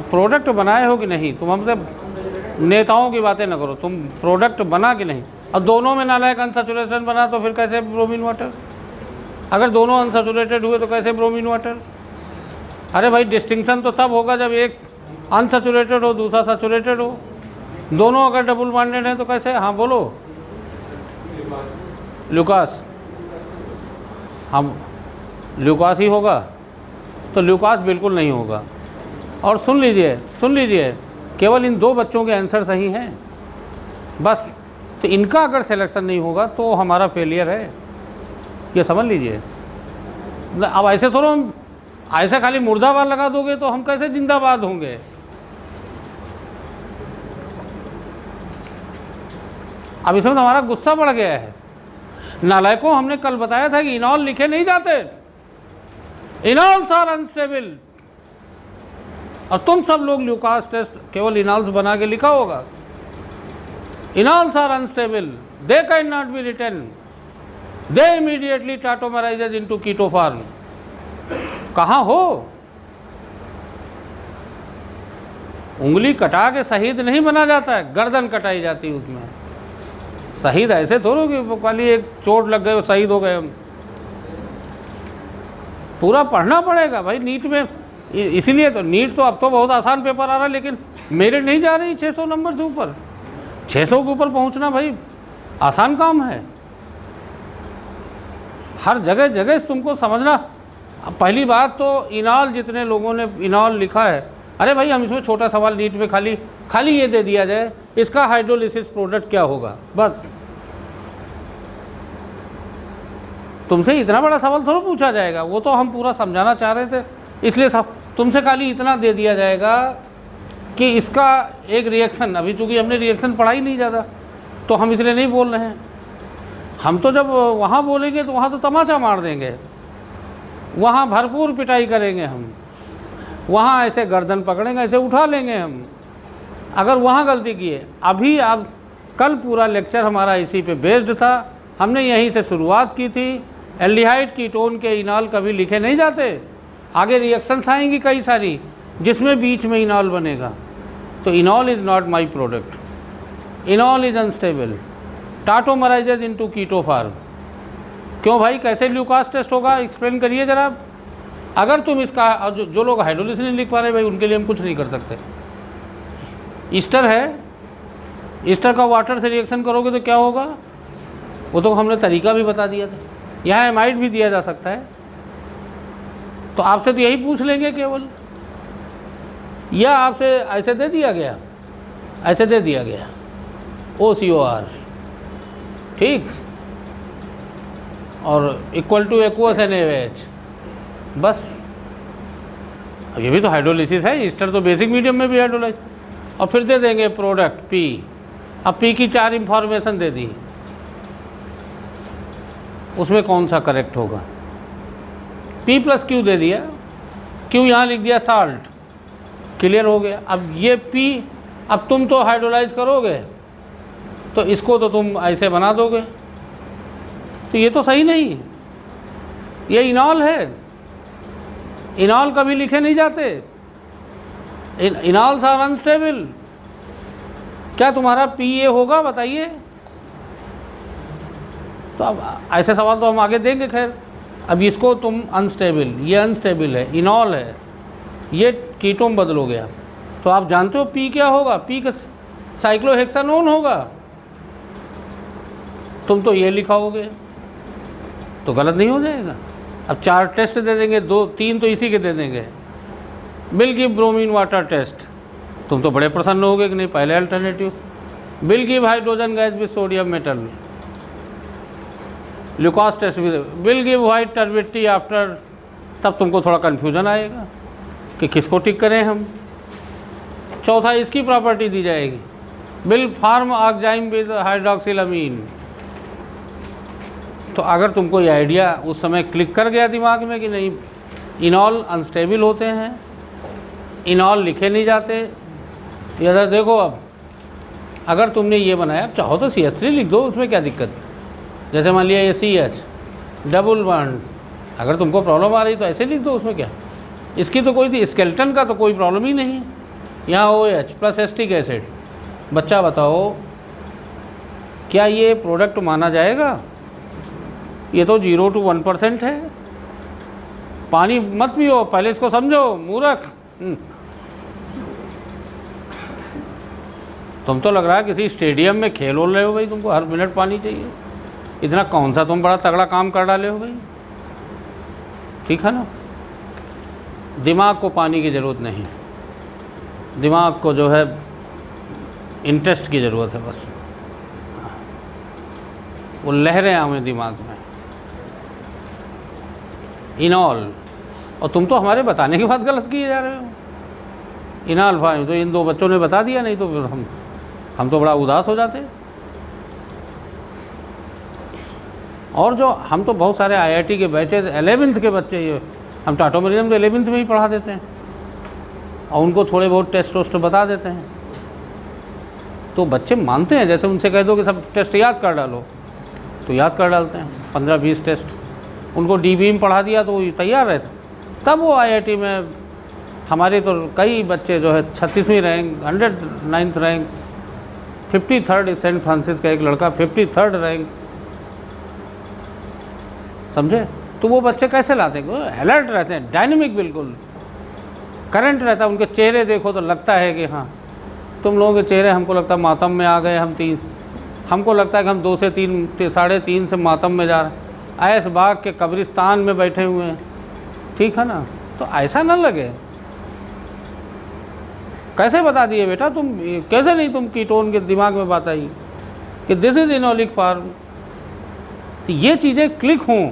प्रोडक्ट बनाए हो कि नहीं? तुम हमसे नेताओं की बातें ना करो, तुम प्रोडक्ट बना कि नहीं? अब दोनों में नालायक अनसैचुरेटेड बना तो फिर कैसे ब्रोमीन वाटर? अगर दोनों अनसैचुरेटेड हुए तो कैसे ब्रोमीन वाटर? अरे भाई डिस्टिंक्शन तो तब होगा जब एक अनसैचुरेटेड हो दूसरा सैचुरेटेड हो। दोनों अगर डबल बॉन्डेड हैं तो कैसे? हाँ बोलो। ल्यूकास, हम ल्यूकास ही होगा? तो ल्यूकास बिल्कुल नहीं होगा। और सुन लीजिए, केवल इन 2 बच्चों के आंसर सही हैं बस। तो इनका अगर सिलेक्शन नहीं होगा तो हमारा फेलियर है, ये समझ लीजिए। अब ऐसे थोड़ा हम ऐसे खाली मुर्दाबाद लगा दोगे तो हम कैसे जिंदाबाद होंगे? अब इसमें तो हमारा गुस्सा बढ़ गया है। नालायकों, हमने कल बताया था कि इनॉल लिखे नहीं जाते, इनॉल्स आर अनस्टेबल। और तुम सब लोग ल्यूकास टेस्ट केवल इनॉल्स बना के लिखा होगा। Enols are unstable, they can not be written, they immediately tautomerise into keto form. कहाँ हो? उंगली कटा के शहीद नहीं बना जाता है, गर्दन कटाई जाती है उसमें। शहीद ऐसे थोड़ो कि खाली एक चोट लग गए शहीद हो गए हम। पूरा पढ़ना पड़ेगा भाई नीट में। इसीलिए तो नीट तो अब तो बहुत आसान पेपर आ रहा है, लेकिन मेरिट नहीं जा रही 600 नंबर से ऊपर। 600 के ऊपर पहुंचना भाई आसान काम है? हर जगह जगह तुमको समझना। अब पहली बात तो इनॉल, जितने लोगों ने इनॉल लिखा है, अरे भाई हम इसमें छोटा सवाल नीट में खाली ये दे दिया जाए, इसका हाइड्रोलिसिस प्रोडक्ट क्या होगा, बस। तुमसे इतना बड़ा सवाल थोड़ा पूछा जाएगा, वो तो हम पूरा समझाना चाह रहे थे, इसलिए सब तुमसे खाली इतना दे दिया जाएगा कि इसका एक रिएक्शन। अभी चूँकि हमने रिएक्शन पढ़ा ही नहीं ज़्यादा, तो हम इसलिए नहीं बोल रहे हैं। हम तो जब वहाँ बोलेंगे तो वहाँ तो तमाचा मार देंगे, वहाँ भरपूर पिटाई करेंगे हम, वहाँ ऐसे गर्दन पकड़ेंगे, ऐसे उठा लेंगे हम, अगर वहाँ गलती किए। अभी आप कल पूरा लेक्चर हमारा इसी पे बेस्ड था। हमने यहीं से शुरुआत की थी। एल्डिहाइड कीटोन के इनॉल कभी लिखे नहीं जाते, आगे रिएक्शंस आएंगी कई सारी जिसमें बीच में इनॉल बनेगा। तो enol is not my product, enol is unstable, tautomerises into keto form. क्यों भाई, कैसे ल्यूकास टेस्ट होगा, एक्सप्लेन करिए ज़रा। अगर तुम इसका जो लोग हाइड्रोलिसिस नहीं लिख पा रहे भाई, उनके लिए हम कुछ नहीं कर सकते। ईस्टर है, ईस्टर का वाटर से रिएक्शन करोगे तो क्या होगा, वो तो हमने तरीका भी बता दिया था। यहाँ एमाइड भी दिया जा सकता है। तो आपसे तो यही पूछ लेंगे केवल, या आपसे ऐसे दे दिया गया, ऐसे दे दिया गया OCOR, ठीक, और इक्वल टू एक्वस NaOH, बस। ये भी तो हाइड्रोलिसिस है, ईस्टर तो बेसिक मीडियम में भी हाइड्रोलाइज। और फिर दे देंगे प्रोडक्ट P। अब P की 4 इंफॉर्मेशन दे दी, उसमें कौन सा करेक्ट होगा। P + Q दे दिया, Q यहाँ लिख दिया साल्ट, क्लियर हो गया। अब ये P, अब तुम तो हाइड्रोलाइज करोगे तो इसको तो तुम ऐसे बना दोगे, तो ये तो सही नहीं। ये इनॉल है, इनॉल कभी लिखे नहीं जाते, इनॉल्स आर अनस्टेबल। क्या तुम्हारा PA होगा बताइए। तो अब ऐसे सवाल तो हम आगे देंगे। खैर, अब इसको तुम अनस्टेबल, ये अनस्टेबल है, इनॉल है, ये कीटोन बदलोगे आप, तो आप जानते हो P क्या होगा, P का साइक्लोहेक्सानोन होगा। तुम तो ये लिखाओगे तो गलत नहीं हो जाएगा। अब 4 टेस्ट दे देंगे, 2-3 तो इसी के दे देंगे। Will give bromine water test, तुम तो बड़े प्रसन्न होगे कि नहीं, पहले alternative. Will give hydrogen gas with sodium metal, Lucas test भी। Will give white turbidity after, तब तुमको थोड़ा कन्फ्यूजन आएगा कि किसको टिक करें हम। चौथा, इसकी प्रॉपर्टी दी जाएगी, विल फॉर्म ऑक्जाइम विद हाइड्रोक्सिलामीन। तो अगर तुमको ये आइडिया उस समय क्लिक कर गया दिमाग में कि नहीं, इनॉल अनस्टेबल होते हैं, इनॉल लिखे नहीं जाते। इधर देखो, अब अगर तुमने ये बनाया, चाहो तो CH3 लिख दो, उसमें क्या दिक्कत है। जैसे मान लिया ये CH डबल बॉन्ड, अगर तुमको प्रॉब्लम आ रही तो ऐसे लिख दो, उसमें क्या। इसकी तो कोई स्केलेटन का तो कोई प्रॉब्लम ही नहीं है। यहाँ OH प्लस एस्टिक एसिड। बच्चा बताओ, क्या ये प्रोडक्ट माना जाएगा। ये तो 0 to 1% है। पानी मत पियो, पहले इसको समझो मूर्ख। तुम तो लग रहा है किसी स्टेडियम में खेल हो रहे हो भाई, तुमको हर मिनट पानी चाहिए। इतना कौन सा तुम बड़ा तगड़ा काम कर डाले हो भाई, ठीक है ना। दिमाग को पानी की ज़रूरत नहीं, दिमाग को जो है इंटरेस्ट की ज़रूरत है बस। वो लहरें आवें दिमाग में। इनॉल, और तुम तो हमारे बताने के बाद गलत किए जा रहे हो। इनॉल भाई तो इन 2 बच्चों ने बता दिया, नहीं तो हम तो बड़ा उदास हो जाते। और जो हम तो बहुत सारे IIT के बैचेज 11th के बच्चे, ये हम टाटोमेरिज्म तो 11th में ही पढ़ा देते हैं, और उनको थोड़े बहुत टेस्ट वोस्ट बता देते हैं, तो बच्चे मानते हैं। जैसे उनसे कह दो कि सब टेस्ट याद कर डालो, तो याद कर डालते हैं 15-20 टेस्ट। उनको DBM पढ़ा दिया तो वो तैयार रहते। तब वो IIT में हमारे तो कई बच्चे जो है 36वीं rank, 109th rank, 53rd, Saint Francis का एक लड़का 53rd रैंक, समझे। तो वो बच्चे कैसे लाते हैं, अलर्ट रहते हैं, डायनेमिक, बिल्कुल करंट रहता है। उनके चेहरे देखो तो लगता है कि हाँ, तुम लोगों के चेहरे हमको लगता है मातम में आ गए। हमको लगता है कि हम 2 से 3, 3.5 से मातम में जा रहे हैं, ऐस बाग के कब्रिस्तान में बैठे हुए हैं, ठीक है ना। तो ऐसा ना लगे। कैसे बता दिए बेटा तुम, कैसे नहीं तुम कीटोन के दिमाग में बात आई कि दिस इज इनोलिक फॉर्म। तो ये चीज़ें क्लिक हों,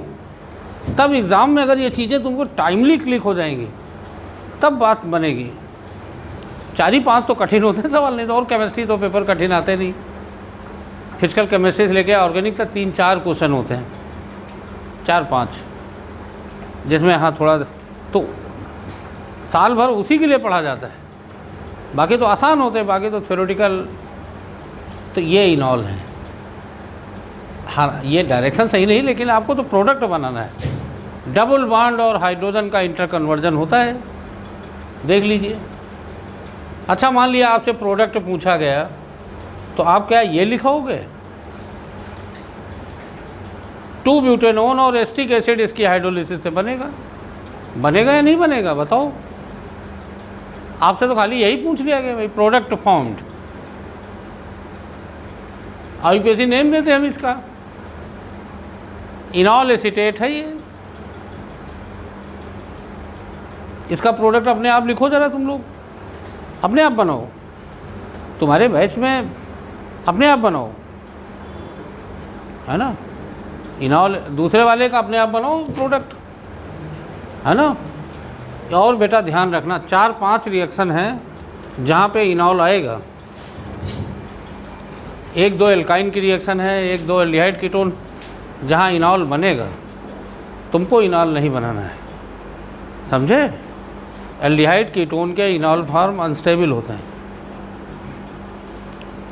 तब एग्ज़ाम में अगर ये चीज़ें तुमको टाइमली क्लिक हो जाएंगी, तब बात बनेगी। 4 ही 5 तो कठिन होते हैं सवाल, नहीं तो। और केमिस्ट्री तो पेपर कठिन आते नहीं। फिजिकल केमिस्ट्री से लेकर ऑर्गेनिक तक 3-4 क्वेश्चन होते हैं, 4-5, जिसमें हाँ थोड़ा तो साल भर उसी के लिए पढ़ा जाता है। बाकी तो आसान होते हैं, बाकी तो थ्योरेटिकल तो ये इनॉल है। हाँ, ये डायरेक्शन सही नहीं, लेकिन आपको तो प्रोडक्ट बनाना है। डबल बॉन्ड और हाइड्रोजन का इंटर कन्वर्जन होता है, देख लीजिए। अच्छा, मान लिया आपसे प्रोडक्ट पूछा गया, तो आप क्या ये लिखोगे 2 ब्यूटेनॉन और एस्टिक एसिड इसकी हाइड्रोलिसिस से बनेगा? बनेगा या नहीं बनेगा, बताओ। आपसे तो खाली यही पूछ लिया गया भाई प्रोडक्ट फॉर्म्ड, आईपीएसी नेम देते हैं हम इसका, इनॉल एसीटेट है ये। इसका प्रोडक्ट अपने आप लिखो जरा, तुम लोग अपने आप बनाओ, तुम्हारे बैच में अपने आप बनाओ, है ना। इनॉल दूसरे वाले का अपने आप बनाओ प्रोडक्ट, है ना। और बेटा ध्यान रखना, 4-5 रिएक्शन हैं जहाँ पे इनॉल आएगा। 1-2 एल्काइन की रिएक्शन है, 1-2 एल्डिहाइड कीटोन जहाँ इनॉल बनेगा। तुमको इनॉल नहीं बनाना है, समझे। एल्डिहाइड कीटोन के इनॉल फॉर्म अनस्टेबल होते हैं।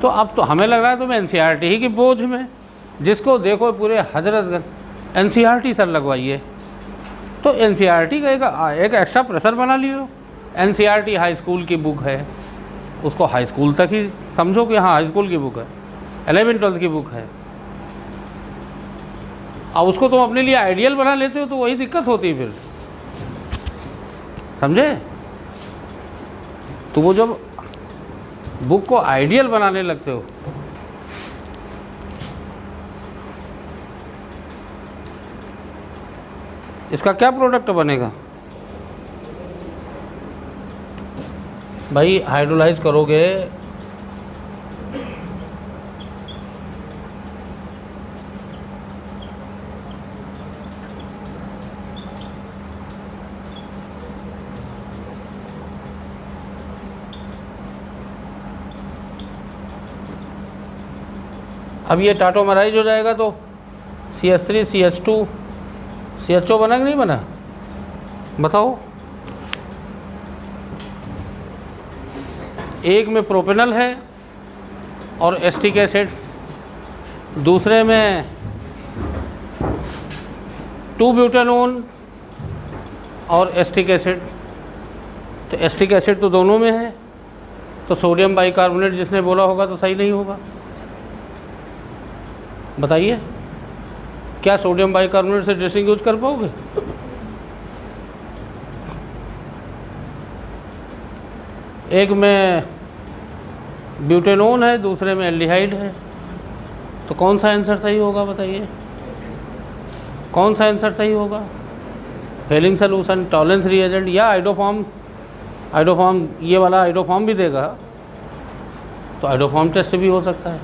तो अब तो हमें लग रहा है तुम्हें एनसीईआरटी ही की बोझ में, जिसको देखो पूरे हजरतगंज एनसीईआरटी सर लगवाइए। तो एनसीईआरटी का एक एक्स्ट्रा प्रेशर बना लियो। एनसीईआरटी हाई स्कूल की बुक है, उसको हाई स्कूल तक ही समझो कि हाँ हाई स्कूल की बुक है, 11th-12th की बुक है। अब उसको तुम अपने लिए आइडियल बना लेते हो तो वही दिक्कत होती है फिर, समझे। तो वो जब बुक को आइडियल बनाने लगते हो इसका क्या प्रोडक्ट बनेगा भाई, हाइड्रोलाइज करोगे अब ये टाटोमराइज हो जाएगा तो CH3 CH2 CHO बना कि नहीं बना, बताओ। एक में प्रोपेनल है और एस्टिक एसिड, दूसरे में 2 ब्यूटेनॉन और एस्टिक एसिड। तो एस्टिक एसिड तो दोनों में है, तो सोडियम बाइकार्बोनेट जिसने बोला होगा तो सही नहीं होगा, बताइए। क्या सोडियम बाइकार्बोनेट से ड्रेसिंग यूज कर पाओगे? एक में ब्यूटेनॉन है, दूसरे में एल्डिहाइड है, तो कौन सा आंसर सही होगा बताइए, कौन सा आंसर सही होगा? फेलिंग सोल्यूशन, टॉलरेंस रिएजेंट या आइडोफॉर्म? आइडोफॉर्म ये वाला आइडोफॉर्म भी देगा, तो आइडोफॉर्म टेस्ट भी हो सकता है।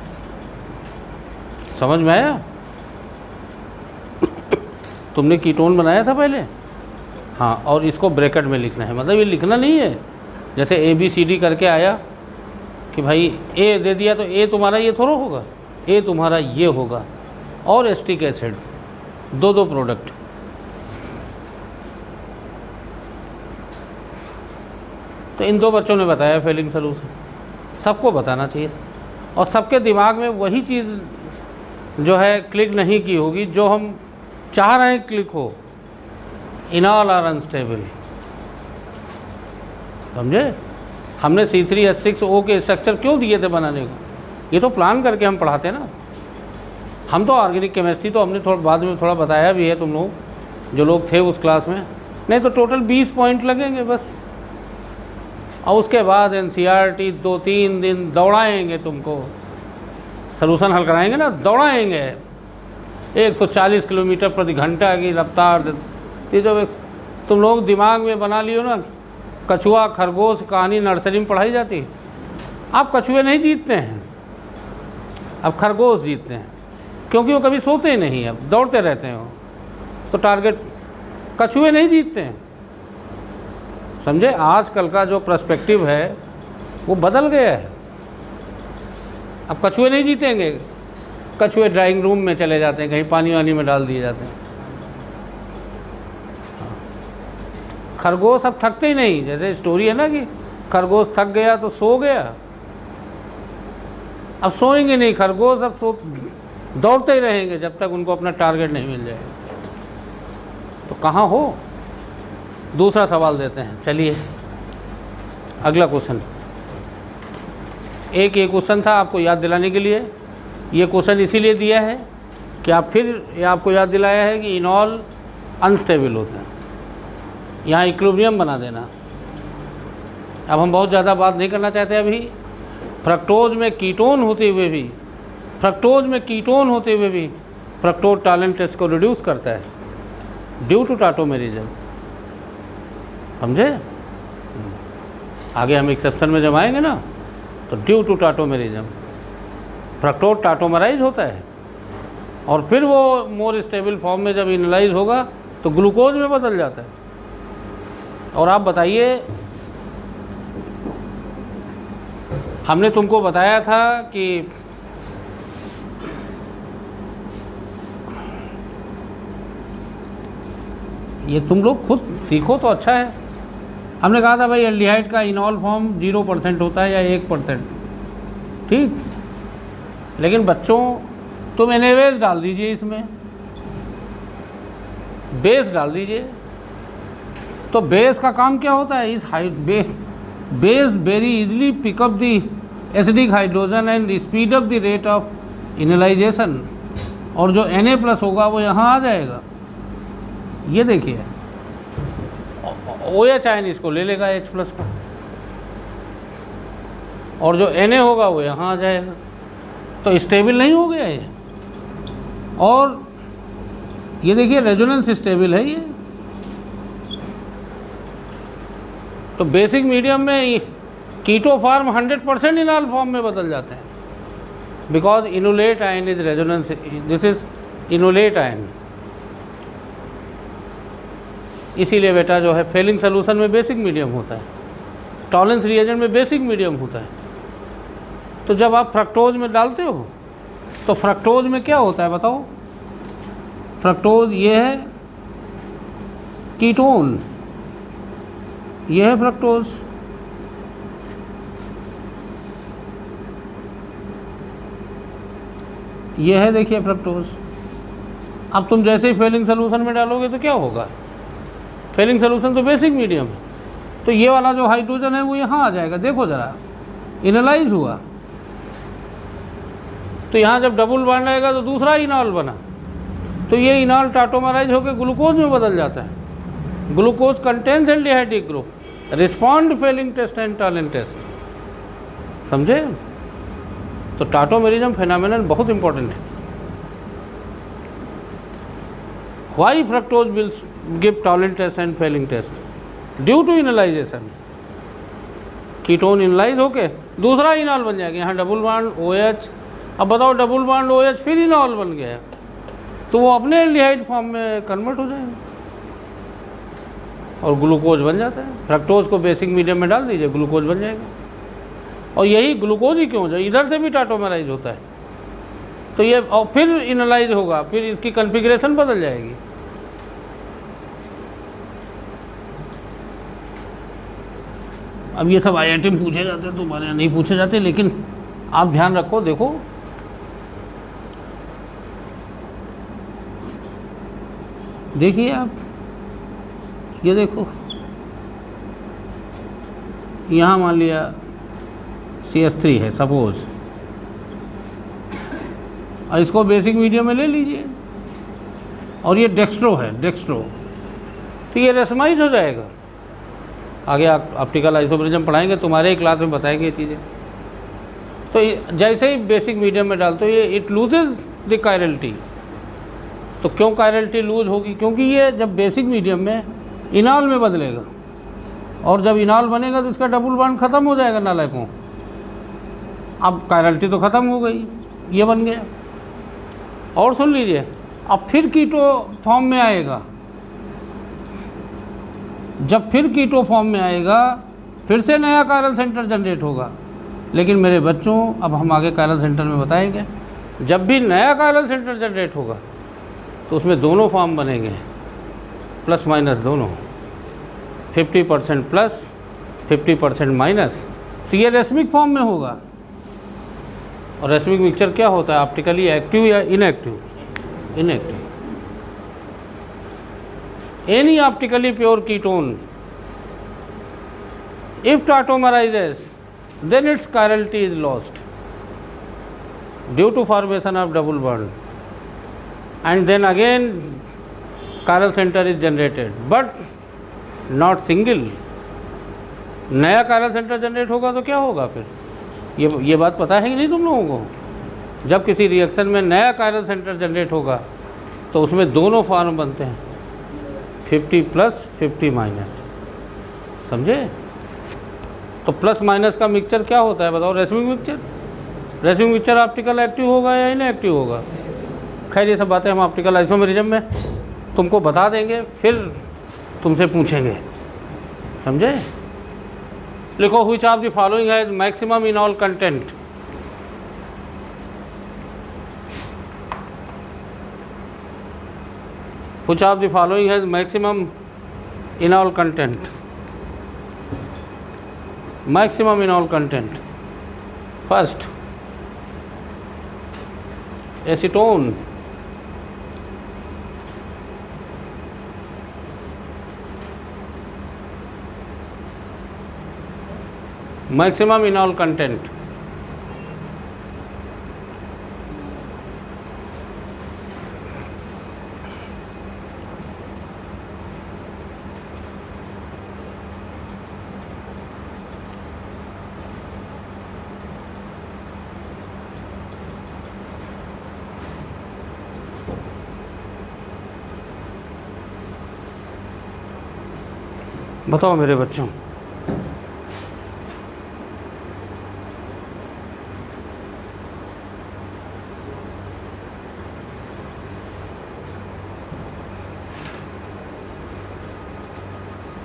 समझ में आया? तुमने कीटोन बनाया था पहले, हाँ, और इसको ब्रैकेट में लिखना है। मतलब ये लिखना नहीं है जैसे ABCD करके आया कि भाई A दे दिया तो A तुम्हारा ये थोड़ा होगा, A तुम्हारा ये होगा। और एस्टिक एसिड 2 प्रोडक्ट। तो इन 2 बच्चों ने बताया फेलिंग सोल्यूशन, सबको बताना चाहिए। और सबके दिमाग में वही चीज़ जो है क्लिक नहीं की होगी जो हम चाह रहे हैं क्लिक हो, इनॉल आर अनस्टेबल, समझे। हमने C3H6O के स्ट्रक्चर क्यों दिए थे बनाने को, ये तो प्लान करके हम पढ़ाते ना। हम तो ऑर्गेनिक केमिस्ट्री तो हमने थोड़ा बाद में थोड़ा बताया भी है, तुम लोग जो लोग थे उस क्लास में, नहीं तो टोटल 20 पॉइंट लगेंगे बस। और उसके बाद NCERT 2-3 दिन दौड़ाएंगे तुमको, सलूशन हल कराएंगे ना, दौड़ाएंगे 140 किलोमीटर प्रति घंटा की रफ्तार। तो जब तुम लोग दिमाग में बना लियो ना, कछुआ खरगोश कहानी नर्सरी में पढ़ाई जाती, आप कछुए नहीं जीतते हैं, अब खरगोश जीतते हैं, क्योंकि वो कभी सोते ही नहीं, अब दौड़ते रहते हैं वो, तो टारगेट कछुए नहीं जीतते हैं, समझे। आजकल का जो पर्सपेक्टिव है वो बदल गया है, अब कछुए नहीं जीतेंगे, कछुए ड्राइंग रूम में चले जाते हैं, कहीं पानी वानी में डाल दिए जाते हैं। खरगोश अब थकते ही नहीं, जैसे स्टोरी है ना कि खरगोश थक गया तो सो गया, अब सोएंगे नहीं खरगोश, अब दौड़ते ही रहेंगे जब तक उनको अपना टारगेट नहीं मिल जाए। तो कहाँ हो? दूसरा सवाल देते हैं, चलिए अगला क्वेश्चन। एक ये क्वेश्चन था आपको याद दिलाने के लिए, ये क्वेश्चन इसीलिए दिया है कि आप फिर ये आपको याद दिलाया है कि इनॉल अनस्टेबल होते हैं, यहाँ इक्विलिब्रियम बना देना। अब हम बहुत ज़्यादा बात नहीं करना चाहते अभी। फ्रक्टोज में कीटोन होते हुए भी फ्रक्टोज टॉलरेंस टेस्ट को रिड्यूस करता है ड्यू टू टाटोमेरिज्म, समझे? आगे हम एक्सेप्शन में जब आएंगे ना, तो ड्यू टू टाटोमेरिज्म फ्रक्टोज टाटोमराइज होता है और फिर वो मोर स्टेबल फॉर्म में जब इनलाइज होगा तो ग्लूकोज में बदल जाता है। और आप बताइए, हमने तुमको बताया था कि ये तुम लोग खुद सीखो तो अच्छा है। हमने कहा था भाई एल्डिहाइड का इनॉल फॉर्म 0% होता है या 1%, ठीक। लेकिन बच्चों तुम एनेवेज डाल दीजिए, इसमें बेस डाल दीजिए। तो बेस का काम क्या होता है? इस base very easily pick up the acidic hydrogen and speed up the rate of enolisation, और जो Na+ होगा वो यहाँ आ जाएगा। ये देखिए OH आयन इसको ले लेगा H+ को, और जो Na होगा वो यहाँ आ जाएगा। तो स्टेबल नहीं हो गया ये। और ये देखिए रेजोनेंस स्टेबल है ये। तो बेसिक मीडियम में कीटो फॉर्म 100% इनॉल फॉर्म में बदल जाते हैं, because enolate ion is resonance, this is enolate ion. इसीलिए बेटा जो है फेलिंग सोल्यूशन में बेसिक मीडियम होता है, टॉलरेंस रिएजेंट में बेसिक मीडियम होता है। तो जब आप फ्रक्टोज में डालते हो तो फ्रक्टोज में क्या होता है बताओ? फ्रक्टोज ये है कीटोन, ये है फ्रक्टोज। ये है देखिए फ्रक्टोज। अब तुम जैसे ही फेलिंग सोल्यूशन में डालोगे तो क्या होगा? फेलिंग सोल्यूशन तो बेसिक मीडियम है, तो ये वाला जो हाइड्रोजन है वो यहाँ आ जाएगा। देखो ज़रा, इनलाइज हुआ, तो यहाँ जब डबल बॉन्ड आएगा तो दूसरा इनॉल बना, तो ये इनॉल टाटोमराइज होकर ग्लूकोज में बदल जाता है। Glucose contains aldehydic group, respond Fehling test and Tollens test, समझे? तो टाटोमेरिज्म फेनोमेनन बहुत इंपॉर्टेंट है। Why fructose will give Tollens test and Fehling test? Due to enolisation. Ketone enolise होके दूसरा इनॉल बन जाएगा, यहाँ डबल बॉन्ड OH। अब बताओ डबल बॉन्ड OH फिर इनॉल बन गया, तो वो अपने एल्डिहाइड फॉर्म में कन्वर्ट हो जाएगा और ग्लूकोज बन जाता है। फ्रक्टोज को बेसिक मीडियम में डाल दीजिए, ग्लूकोज बन जाएगा। और यही ग्लूकोज ही क्यों, जो इधर से भी टाटोमराइज होता है, तो ये और फिर इनलाइज होगा, फिर इसकी कॉन्फ़िगरेशन बदल जाएगी। अब ये सब IIT में पूछे जाते हैं, तुम्हारे यहाँ नहीं पूछे जाते, लेकिन आप ध्यान रखो। देखो देखिए आप, ये देखो यहाँ मान लिया CH3 है सपोज, और इसको बेसिक मीडियम में ले लीजिए, और ये डेक्स्ट्रो है, डेक्स्ट्रो, तो ये रेसमाइज हो जाएगा। आगे आप ऑप्टिकल आइसोमेरिज्म पढ़ाएंगे, तुम्हारे ही क्लास में बताएंगे ये चीज़ें। तो जैसे ही बेसिक मीडियम में डालते हो ये इट लूजेज द कायरलिटी। तो क्यों कायरलिटी लूज होगी? क्योंकि ये जब बेसिक मीडियम में इनॉल में बदलेगा, और जब इनॉल बनेगा तो इसका डबल बॉन्ड ख़त्म हो जाएगा नालायकों। अब कायरलिटी तो ख़त्म हो गई, ये बन गया। और सुन लीजिए, अब फिर कीटो फॉर्म में आएगा। जब फिर कीटो फॉर्म में आएगा, फिर से नया कायरल सेंटर जनरेट होगा। लेकिन मेरे बच्चों, अब हम आगे कायरल सेंटर में बताएंगे, जब भी नया कायरल सेंटर जनरेट होगा तो उसमें दोनों फॉर्म बनेंगे, प्लस माइनस दोनों, 50% प्लस 50% माइनस। तो ये रेसमिक फॉर्म में होगा। और रेसमिक मिक्सचर क्या होता है, ऑप्टिकली एक्टिव या inactive? Inactive. Any optically pure ketone if tautomerises then its chirality is lost due to formation of double bond, and then again chiral center is generated but not single। नया chiral center जनरेट होगा तो क्या होगा फिर? ये बात पता है कि नहीं तुम लोगों को? जब किसी रिएक्शन में नया chiral center जनरेट होगा तो उसमें दोनों फॉर्म बनते हैं, 50+ 50-। समझे? तो प्लस माइनस का मिक्सचर क्या होता है बताओ? Racemic mixture. Racemic mixture optical active होगा या इनएक्टिव होगा? खैर ये सब बातें हम ऑप्टिकल आइसोमेरिज्म में तुमको बता देंगे, फिर तुमसे पूछेंगे। समझे? लिखो which of the following has maximum इनॉल content. Which of the following has maximum इनॉल content? Maximum in all content. First, acetone, maximum in all content. बताओ मेरे बच्चों,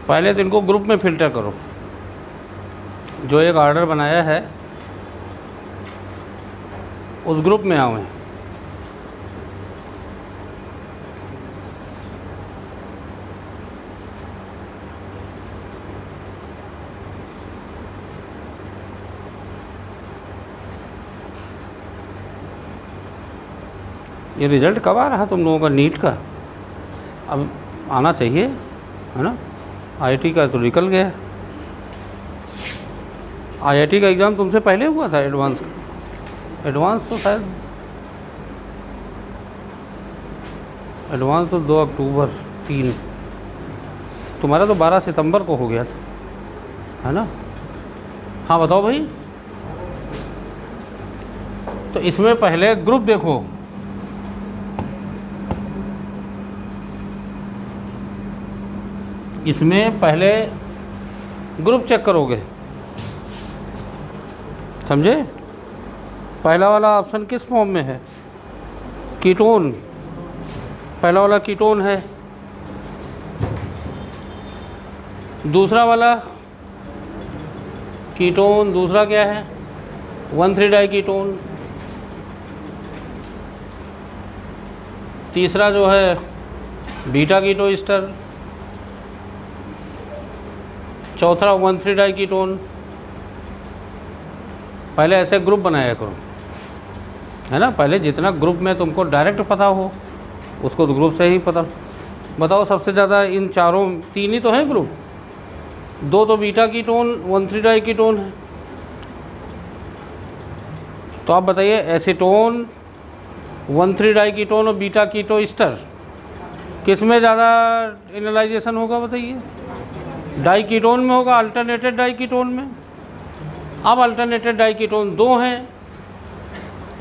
पहले तो इनको ग्रुप में फिल्टर करो। जो एक ऑर्डर बनाया है उस ग्रुप में आओ। ये रिज़ल्ट कब आ रहा तुम लोगों का नीट का? अब आना चाहिए, है ना? आईआईटी का तो निकल गया। आईआईटी का एग्ज़ाम तुमसे पहले हुआ था एडवांस का? एडवांस तो शायद एडवांस तो 2 अक्टूबर 3, तुम्हारा तो 12 सितंबर को हो गया था, है ना? हाँ बताओ भाई। तो इसमें पहले ग्रुप देखो। इसमें पहले ग्रुप चेक करोगे। समझे? पहला वाला ऑप्शन किस फॉर्म में है? कीटोन। पहला वाला कीटोन है। दूसरा वाला कीटोन, दूसरा क्या है? 1,3-डाई कीटोन। तीसरा जो है बीटा कीटो ईस्टर। चौथा 1,3-डाई कीटोन। पहले ऐसे ग्रुप बनाया करो, है ना? पहले जितना ग्रुप में तुमको डायरेक्ट पता हो उसको तो ग्रुप से ही पता। बताओ सबसे ज़्यादा इन चारों, 3 ही तो हैं ग्रुप, 2 तो बीटा कीटोन 1,3-डाई कीटोन है। तो आप बताइए एसीटोन, 1,3-डाई कीटोन और बीटा कीटो ईस्टर किस में ज़्यादा इनलाइजेशन होगा बताइए? डाई कीटोन में होगा, अल्टरनेटेड डाई कीटोन में। अब अल्टरनेटेड डाई कीटोन 2 हैं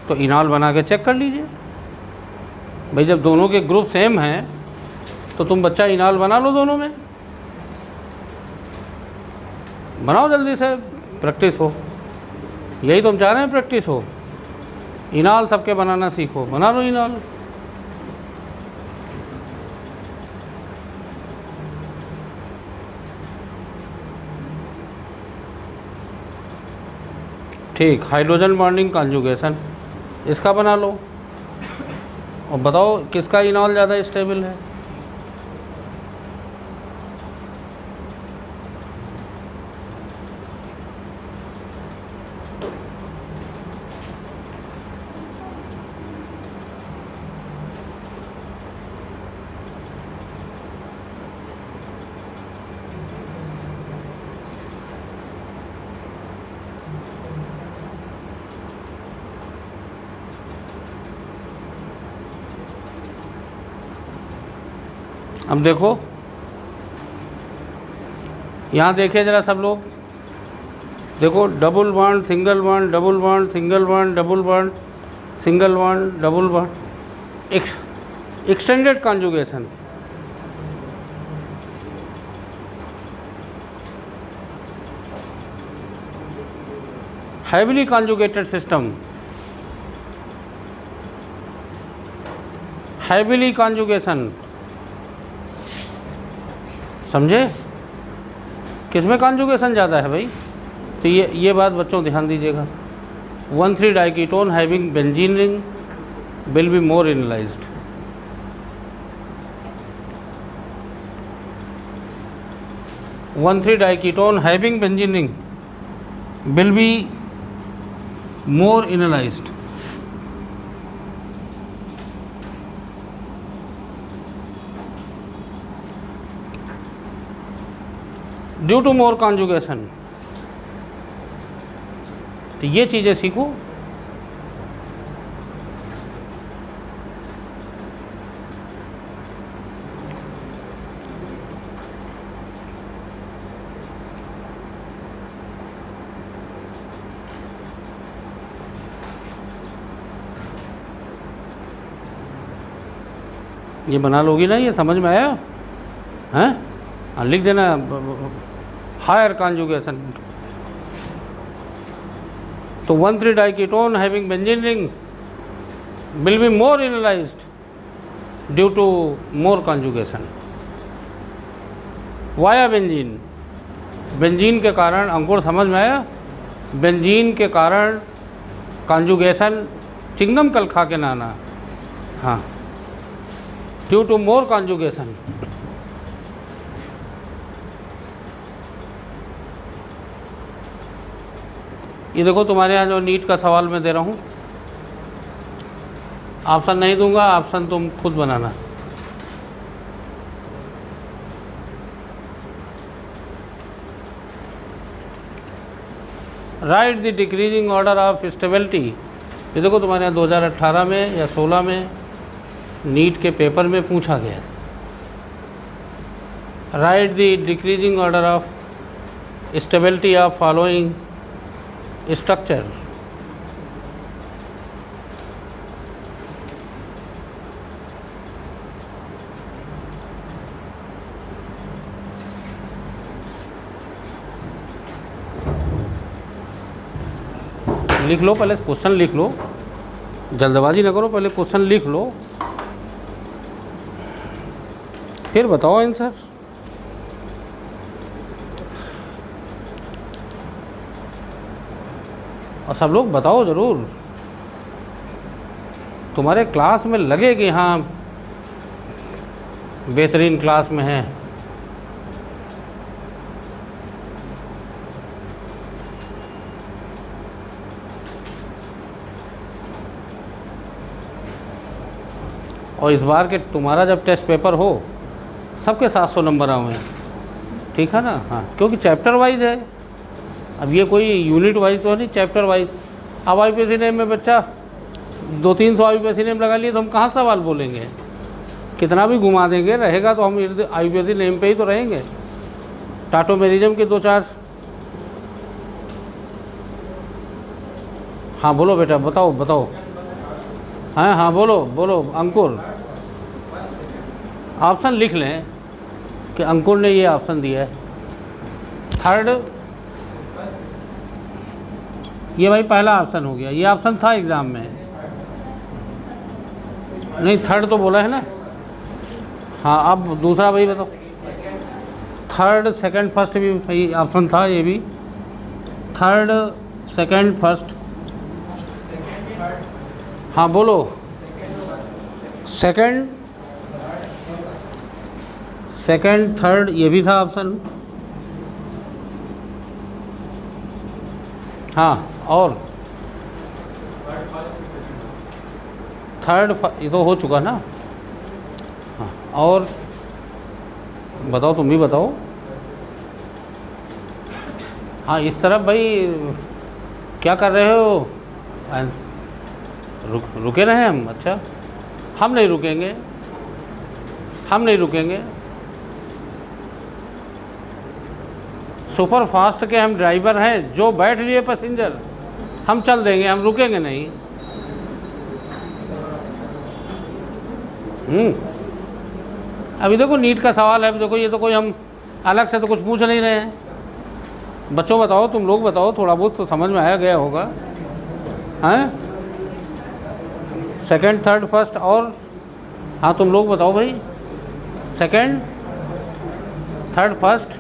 तो इनॉल बना के चेक कर लीजिए भाई। जब दोनों के ग्रुप सेम हैं तो तुम बच्चा इनॉल बना लो दोनों में। बनाओ जल्दी से, प्रैक्टिस हो। यही तुम चाह रहे हैं, प्रैक्टिस हो। इनॉल सबके बनाना सीखो, बना लो इनॉल। ठीक, हाइड्रोजन बॉन्डिंग कॉन्जुगेशन इसका बना लो और बताओ किसका इनॉल ज़्यादा स्टेबल है? अब देखो, यहाँ देखिए ज़रा सब लोग, देखो double bond single bond, double bond single bond, double bond single bond, double bond, extended conjugation. Heavily conjugated system, heavily conjugation, समझे? किसमें कॉन्जुगेशन ज़्यादा है भाई? तो ये बात बच्चों ध्यान दीजिएगा। 1,3 diketone having benzene ring will be more enolised. One three diketone having benzene ring will be more analyzed. Due to more conjugation। तो ये चीज़ें सीखो। ये बना लोगी ना, ये समझ में आया? हैं? हाँ, लिख देना हायर कॉन्जुगेशन। तो 1,3 diketone having benzene ring will be more enolised due to more conjugation. Via benzene, benzene के कारण, अंकुर समझ में आया? बेंजीन के कारण कॉन्जुगेशन, चिंगम कल खा के नाना। हाँ, ड्यू टू मोर कॉन्जुगेशन। ये देखो तुम्हारे यहाँ जो नीट का सवाल मैं दे रहा हूँ, ऑप्शन नहीं दूंगा, ऑप्शन तुम खुद बनाना। Write the decreasing order of stability. ये देखो तुम्हारे यहाँ 2018 में या 16 में नीट के पेपर में पूछा गया था। Right the decreasing order of stability of following structure. लिख लो, पहले क्वेश्चन लिख लो, जल्दबाजी ना करो, पहले क्वेश्चन लिख लो फिर बताओ आंसर। और सब लोग बताओ ज़रूर, तुम्हारे क्लास में लगे कि हाँ बेहतरीन क्लास में है। और इस बार के तुम्हारा जब टेस्ट पेपर हो, सबके 700 नंबर आए हैं, ठीक है ना? हाँ, क्योंकि चैप्टर वाइज है। अब ये कोई यूनिट वाइज तो नहीं, चैप्टर वाइज। अब IUPAC नेम में बच्चा 200-300 IUPAC नेम लगा लिए तो हम कहाँ सवाल बोलेंगे? कितना भी घुमा देंगे, रहेगा तो हम IUPAC नेम पे ही तो रहेंगे। टाटोमेरिज्म के 2-4। हाँ बोलो बेटा, बताओ बताओ। हाँ हाँ बोलो बोलो अंकुर। ऑप्शन लिख लें कि अंकुर ने ये ऑप्शन दिया है। थर्ड, ये भाई पहला ऑप्शन हो गया, ये ऑप्शन था एग्ज़ाम में। नहीं, थर्ड तो बोला है ना। हाँ, अब दूसरा भाई बताओ। थर्ड, सेकंड, फर्स्ट भी भाई ऑप्शन था, ये भी थर्ड, सेकंड, फर्स्ट। हाँ बोलो। सेकंड, थर्ड, ये भी था ऑप्शन। हाँ, और थर्ड, ये तो हो चुका ना। हाँ, और बताओ, तुम भी बताओ। हाँ, इस तरफ भाई क्या कर रहे हो? रुके रहे हम? अच्छा, हम नहीं रुकेंगे, हम नहीं रुकेंगे। सुपर फास्ट के हम ड्राइवर हैं, जो बैठ लिए पैसेंजर हम चल देंगे, हम रुकेंगे नहीं। अभी देखो नीट का सवाल है, देखो ये तो कोई हम अलग से तो कुछ पूछ नहीं रहे हैं। बच्चों बताओ, तुम लोग बताओ, थोड़ा बहुत तो समझ में आया गया होगा। हैं सेकंड, थर्ड, फर्स्ट और हाँ तुम लोग बताओ भाई, सेकंड, थर्ड, फर्स्ट।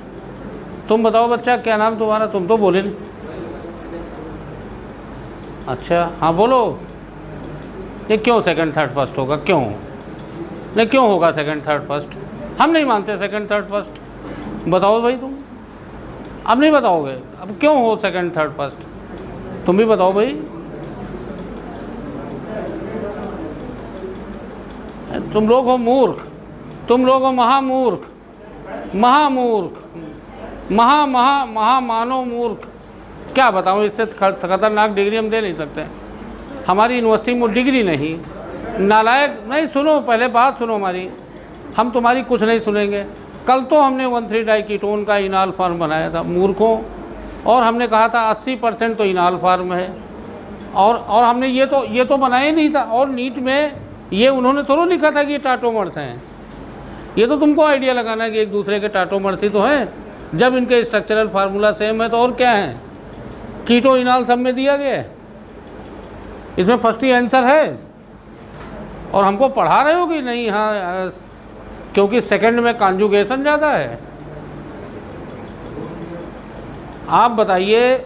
तुम बताओ बच्चा, क्या नाम तुम्हारा? तुम तो बोले नहीं। अच्छा हाँ बोलो, ये क्यों सेकंड थर्ड फर्स्ट होगा? क्यों नहीं, क्यों होगा सेकंड थर्ड फर्स्ट? हम नहीं मानते सेकंड थर्ड फर्स्ट। बताओ भाई तुम, अब नहीं बताओगे, अब क्यों हो सेकंड थर्ड फर्स्ट? तुम भी बताओ भाई। तुम लोग हो मूर्ख, तुम लोग हो महामूर्ख, महामूर्ख, महामानव मूर्ख। क्या बताऊँ, इससे खतरनाक डिग्री हम दे नहीं सकते। हमारी यूनिवर्सिटी में डिग्री नहीं, नालायक नहीं। सुनो पहले बात सुनो हमारी, हम तुम्हारी कुछ नहीं सुनेंगे। कल तो हमने 1,3 डाइकीटोन का इनाल फार्म बनाया था मूर्खों, और हमने कहा था 80% तो इनाल फार्म है, और हमने ये तो बनाया नहीं था। और नीट में ये उन्होंने थोड़ा लिखा था कि ये टाटोमर्स हैं। ये तो तुमको आइडिया लगाना है कि एक दूसरे के टाटोमर्स ही तो हैं, जब इनके स्ट्रक्चरल फार्मूला सेम है तो और क्या है। कीटो इनाल सब में दिया गया है, इसमें फर्स्ट ही आंसर है। और हमको पढ़ा रहे हो कि नहीं? हाँ, क्योंकि सेकंड में कॉन्जुगेशन ज़्यादा है। आप बताइए,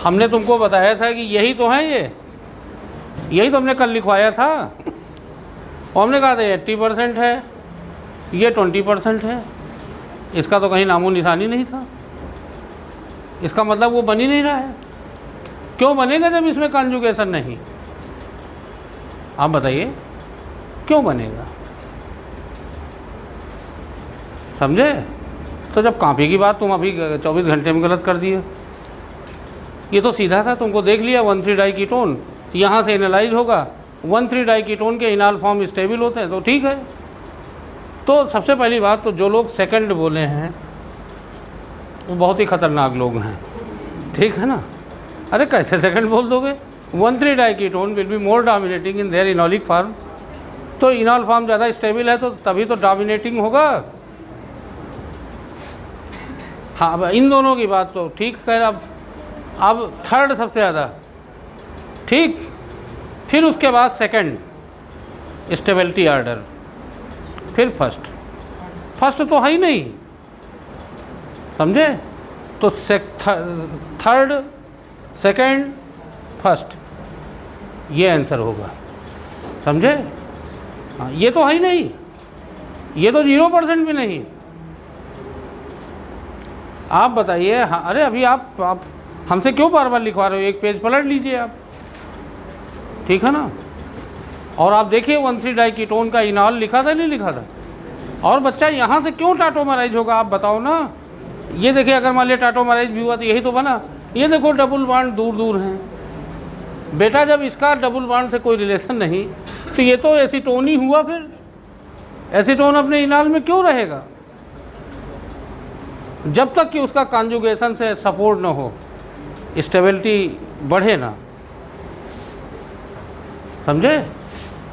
हमने तुमको बताया था कि यही तो है, यही तो हमने कल लिखवाया था, और हमने कहा था 80% है, ये 20% है। इसका तो कहीं नामो निशानी नहीं था। इसका मतलब वो बन ही नहीं रहा है। क्यों बनेगा जब इसमें कॉन्जुगेशन नहीं? आप बताइए क्यों बनेगा? समझे? तो जब कॉपी की बात तुम अभी 24 घंटे में गलत कर दिए। ये तो सीधा था, तुमको देख लिया 1,3 डाइकीटोन यहाँ से एनालाइज होगा, 1,3 डाइकीटोन के इनाल फॉर्म स्टेबल होते हैं, तो ठीक है। तो सबसे पहली बात तो जो लोग सेकंड बोले हैं वो बहुत ही ख़तरनाक लोग हैं, ठीक है ना? अरे कैसे सेकंड बोल दोगे? 1,3 diketone will be more dominating in their enolic form. तो इनॉल फॉर्म ज़्यादा स्टेबल है तो तभी तो डोमिनेटिंग होगा। हाँ, अब इन दोनों की बात तो ठीक है। अब थर्ड सबसे ज़्यादा ठीक, फिर उसके बाद सेकंड स्टेबिलिटी ऑर्डर, फिर फर्स्ट तो है ही नहीं, समझे? तो थर्ड, सेकंड, फर्स्ट, ये आंसर होगा, समझे? हाँ, ये तो है ही नहीं, ये तो 0% भी नहीं। आप बताइए। हाँ, अरे अभी आप हमसे क्यों बार बार लिखवा रहे हो? एक पेज पलट लीजिए आप, ठीक है ना? और आप देखिए 1,3 डाइकीटोन का इनॉल लिखा था नहीं लिखा था? और बच्चा यहाँ से क्यों टाटोमराइज होगा, आप बताओ ना। ये देखिए, अगर मान लिया टाटोमराइज भी हुआ तो यही तो बना। ये देखो डबल बॉन्ड दूर दूर हैं बेटा, जब इसका डबल बॉन्ड से कोई रिलेशन नहीं तो ये तो एसीटोन ही हुआ। फिर एसीटोन अपने इनाल में क्यों रहेगा? जब तक कि उसका कॉन्जुगेशन से सपोर्ट ना हो, स्टेबिलिटी बढ़े ना, समझे?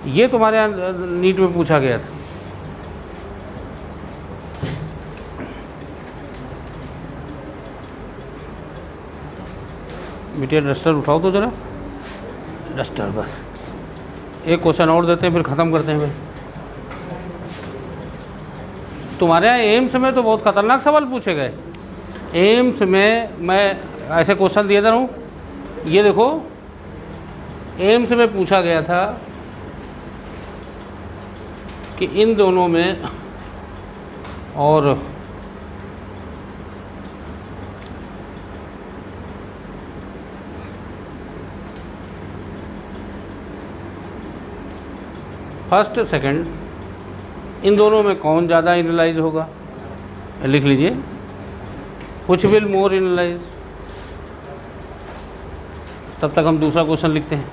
ये तुम्हारे यहाँ नीट में पूछा गया था। बेटिया डस्टर उठाओ तो ज़रा, डस्टर। बस एक क्वेश्चन और देते हैं फिर ख़त्म करते हैं। भाई तुम्हारे यहाँ एम्स में तो बहुत ख़तरनाक सवाल पूछे गए। एम्स में मैं ऐसे क्वेश्चन दिए दे रहा हूँ। ये देखो, एम्स में पूछा गया था कि इन दोनों में और फर्स्ट सेकंड, इन दोनों में कौन ज़्यादा एनालाइज होगा? लिख लीजिए, कुछ विल मोर एनालाइज। तब तक हम दूसरा क्वेश्चन लिखते हैं।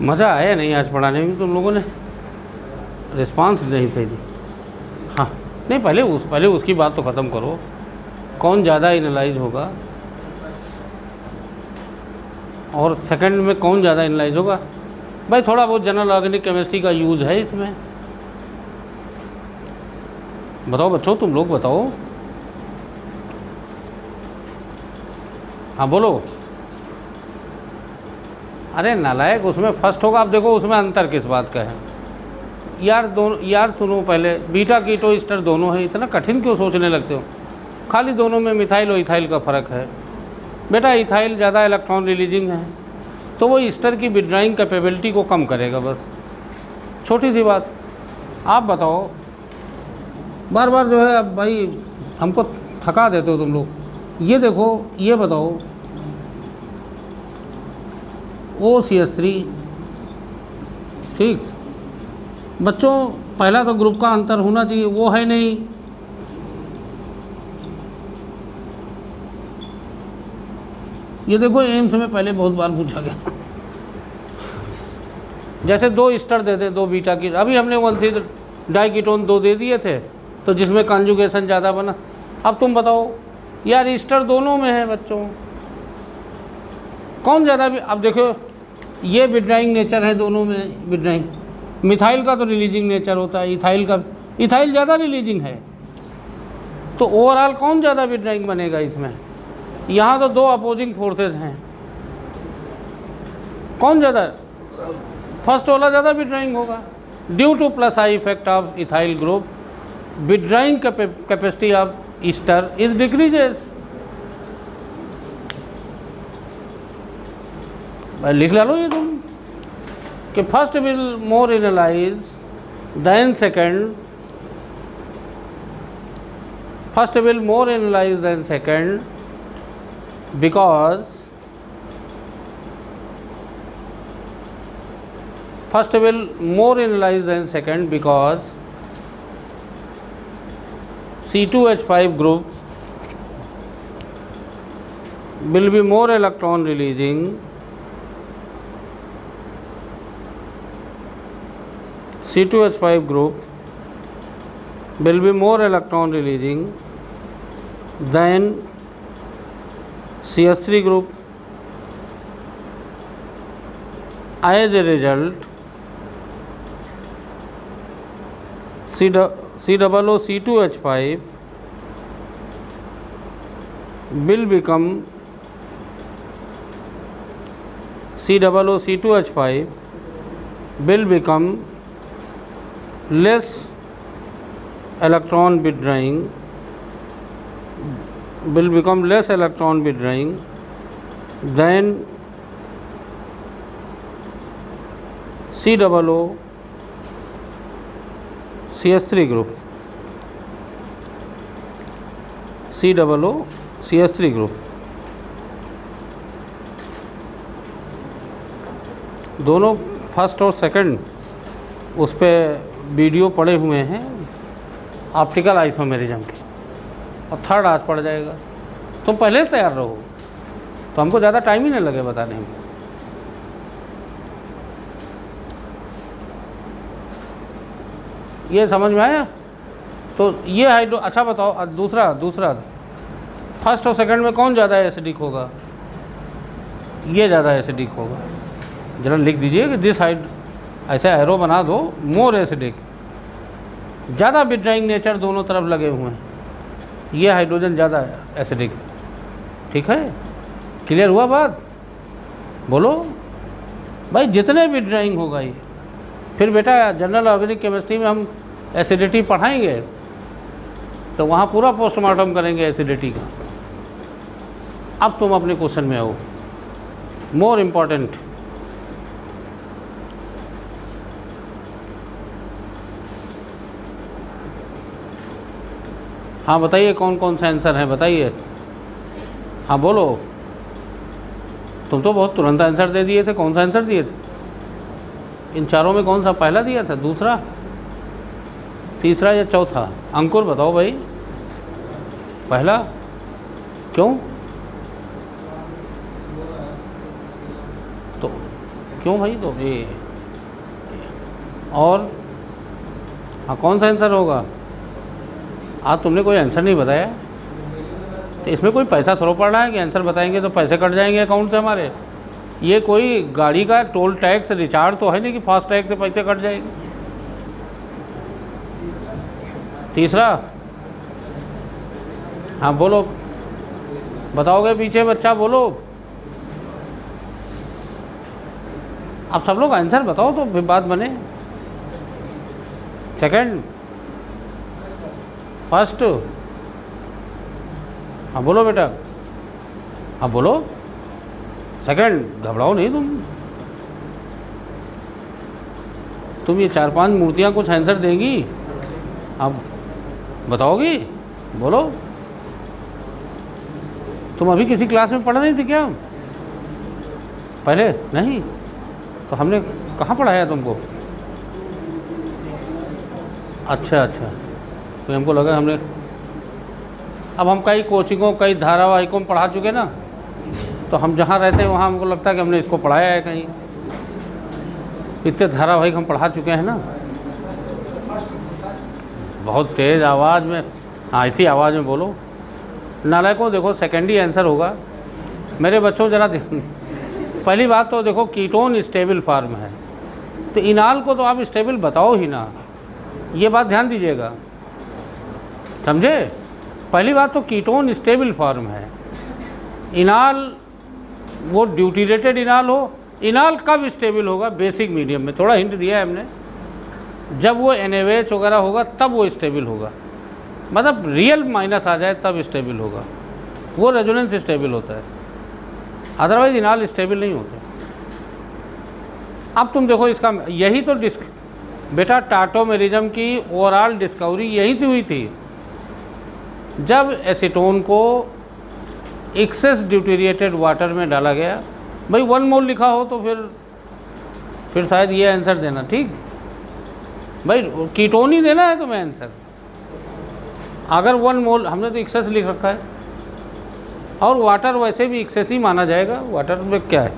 मज़ा आया नहीं आज पढ़ाने में, तुम लोगों ने रिस्पांस नहीं सही दी। हाँ नहीं, पहले उसकी बात तो ख़त्म करो, कौन ज़्यादा एनालाइज होगा और सेकंड में कौन ज़्यादा एनालाइज होगा। भाई थोड़ा बहुत जनरल ऑर्गेनिक केमिस्ट्री का यूज़ है इसमें। बताओ बच्चों, तुम लोग बताओ। हाँ बोलो। अरे नालायक, उसमें फर्स्ट होगा। आप देखो उसमें अंतर किस बात का है यार सुनो पहले, बीटा कीटो ईस्टर दोनों है, इतना कठिन क्यों सोचने लगते हो। खाली दोनों में मिथाइल और इथाइल का फ़र्क है बेटा। इथाइल ज़्यादा इलेक्ट्रॉन रिलीजिंग है तो वो ईस्टर की विड्राइंग कैपेबिलिटी को कम करेगा, बस छोटी सी बात। आप बताओ, बार बार जो है अब भाई हमको थका देते हो तुम लोग। ये देखो, ये बताओ OCH3, ठीक बच्चों, पहला तो ग्रुप का अंतर होना चाहिए, वो है नहीं। ये देखो एम्स में पहले बहुत बार पूछा गया। जैसे 2 ईस्टर दे दे, 2 बीटा की, अभी हमने 1,3 डाइकीटोन 2 दे दिए थे तो जिसमें कॉन्जुगेशन ज़्यादा बना। अब तुम बताओ यार, ईस्टर दोनों में है बच्चों, कौन ज़्यादा भी। अब देखो ये विड्राइंग नेचर है दोनों में, विड्राइंग। मिथाइल का तो रिलीजिंग नेचर होता है, इथाइल ज़्यादा रिलीजिंग है, तो ओवरऑल कौन ज़्यादा विड्राइंग बनेगा इसमें। यहाँ तो 2 अपोजिंग फोर्सेस हैं, कौन ज़्यादा, फर्स्ट वाला ज़्यादा विड्राइंग होगा। Due to plus I effect of ethyl group, withdrawing capacity of ester is decreases. लिख लो ये तुम कि first will more analyse than second, first will more analyse than second because first will more analyze than second because C2H5 group will be more electron releasing, C2H5 group will be more electron releasing than CH3 group. As a result, COOC2H5 will become COOC2H5 will become less electron withdrawing, will become less electron withdrawing than COOCH3 group. COOCH3 group दोनों फर्स्ट और सेकंड उस पर वीडियो पड़े हुए हैं ऑप्टिकल आइसोमेरिज्म के, और थर्ड आज पड़ जाएगा। तुम पहले से तैयार रहो तो हमको ज़्यादा टाइम ही नहीं लगे बताने में। ये समझ में आया। तो ये हाइड्रो, अच्छा बताओ दूसरा फर्स्ट और सेकंड में कौन ज़्यादा एसिडिक होगा। ये ज़्यादा एसिडिक होगा। जरा लिख दीजिए कि दिस हाइड, ऐसा एरो बना दो, मोर एसिडिक, ज़्यादा विड्राइंग नेचर दोनों तरफ लगे हुए हैं। ये हाइड्रोजन ज़्यादा एसिडिक, ठीक है। क्लियर हुआ बात। बोलो भाई, जितने भी ड्राइंग होगा ये, फिर बेटा जनरल ऑर्गेनिक केमिस्ट्री में हम एसिडिटी पढ़ाएंगे तो वहाँ पूरा पोस्टमार्टम करेंगे एसिडिटी का। अब तुम अपने क्वेश्चन में आओ, मोर इम्पॉर्टेंट। हाँ बताइए कौन कौन सा आंसर है, बताइए। हाँ बोलो। तुम तो बहुत तुरंत आंसर दे दिए थे। कौन सा आंसर दिए थे इन चारों में? कौन सा पहला दिया था, दूसरा, तीसरा या चौथा? अंकुर बताओ भाई। पहला क्यों? तो क्यों भाई? तो ये और हाँ, कौन सा आंसर होगा? आज तुमने कोई आंसर नहीं बताया, तो इसमें कोई पैसा थोड़ा पड़ रहा है कि आंसर बताएंगे तो पैसे कट जाएंगे अकाउंट से हमारे। ये कोई गाड़ी का टोल टैक्स रिचार्ज तो है नहीं कि फास्ट टैग से पैसे कट जाएंगे। तीसरा, हाँ बोलो, बताओगे पीछे बच्चा, बोलो। अब सब लोग आंसर बताओ तो फिर बात बने। सेकंड, फर्स्ट, हाँ बोलो बेटा, हाँ बोलो। सेकंड, घबराओ नहीं तुम ये 4-5 मूर्तियाँ कुछ आंसर देंगी, अब बताओगी? बोलो। तुम अभी किसी क्लास में पढ़ रही थी क्या पहले? नहीं, तो हमने कहाँ पढ़ाया तुमको? अच्छा, तो हमको लगा हमने, अब हम कई कोचिंगों कई धारावाहिकों में पढ़ा चुके ना, तो हम जहाँ रहते हैं वहाँ हमको लगता है कि हमने इसको पढ़ाया है कहीं। इतने धारावाहिक हम पढ़ा चुके हैं ना। बहुत तेज़ आवाज़ में, हाँ इसी आवाज़ में बोलो। नालायकों, देखो सेकेंड ही आंसर होगा। मेरे बच्चों ज़रा पहली बात तो देखो, कीटोन स्टेबल फॉर्म है, तो इनाल को तो आप स्टेबल बताओ ही ना, ये बात ध्यान दीजिएगा, समझे? पहली बात तो कीटोन स्टेबल फॉर्म है। इनाल वो ड्यूटीरेटेड इनाल हो, इनाल कब स्टेबल होगा? बेसिक मीडियम में, थोड़ा हिंट दिया है हमने, जब वो NaOH वगैरह होगा तब वो स्टेबल होगा, मतलब रियल माइनस आ जाए तब स्टेबल होगा, वो रेजोनेंस स्टेबल होता है, अदरवाइज इनाल स्टेबल नहीं होते। अब तुम देखो इसका, यही तो बेटा टाटोमेरिज्म की ओवरऑल डिस्कवरी यहीं से हुई थी, जब एसीटोन को एक्सेस ड्यूटेरिएटेड वाटर में डाला गया। भाई 1 मोल लिखा हो तो फिर शायद ये आंसर देना, ठीक भाई, कीटोन ही देना है तुम्हें आंसर। अगर 1 मोल, हमने तो एक्सेस लिख रखा है, और वाटर वैसे भी एक्सेस ही माना जाएगा, वाटर में क्या है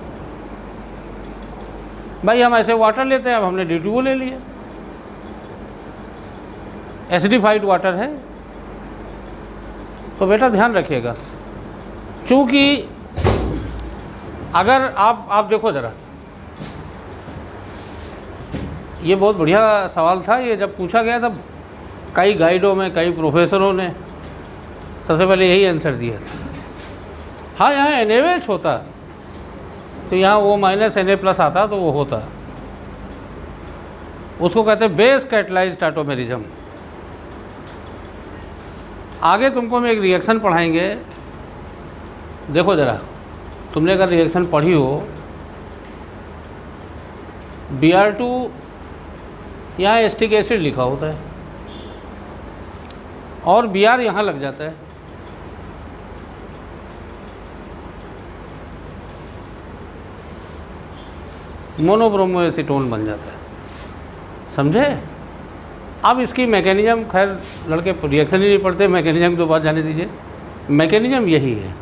भाई, हम ऐसे वाटर लेते हैं, अब हमने D2O ले लिया, एसिडिफाइड वाटर है। तो बेटा ध्यान रखिएगा, चूँकि अगर आप देखो ज़रा, ये बहुत बढ़िया सवाल था, ये जब पूछा गया तब कई गाइडों में कई प्रोफेसरों ने सबसे पहले यही आंसर दिया था। हाँ, यहाँ NaOH होता तो यहाँ वो -Na+ आता तो वो होता, उसको कहते हैं बेस कैटलाइज्ड टाटोमेरिज्म। आगे तुमको हम एक रिएक्शन पढ़ाएंगे, देखो ज़रा, तुमने अगर रिएक्शन पढ़ी हो, Br2, यहाँ एसिटिक एसिड लिखा होता है और Br यहाँ लग जाता है, मोनोब्रोमो एसीटोन बन जाता है, समझे? अब इसकी मैकेनिज्म, खैर लड़के रिएक्शन ही नहीं पढ़ते, मैकेनिज्म तो बात जाने दीजिए। मैकेनिज्म यही है,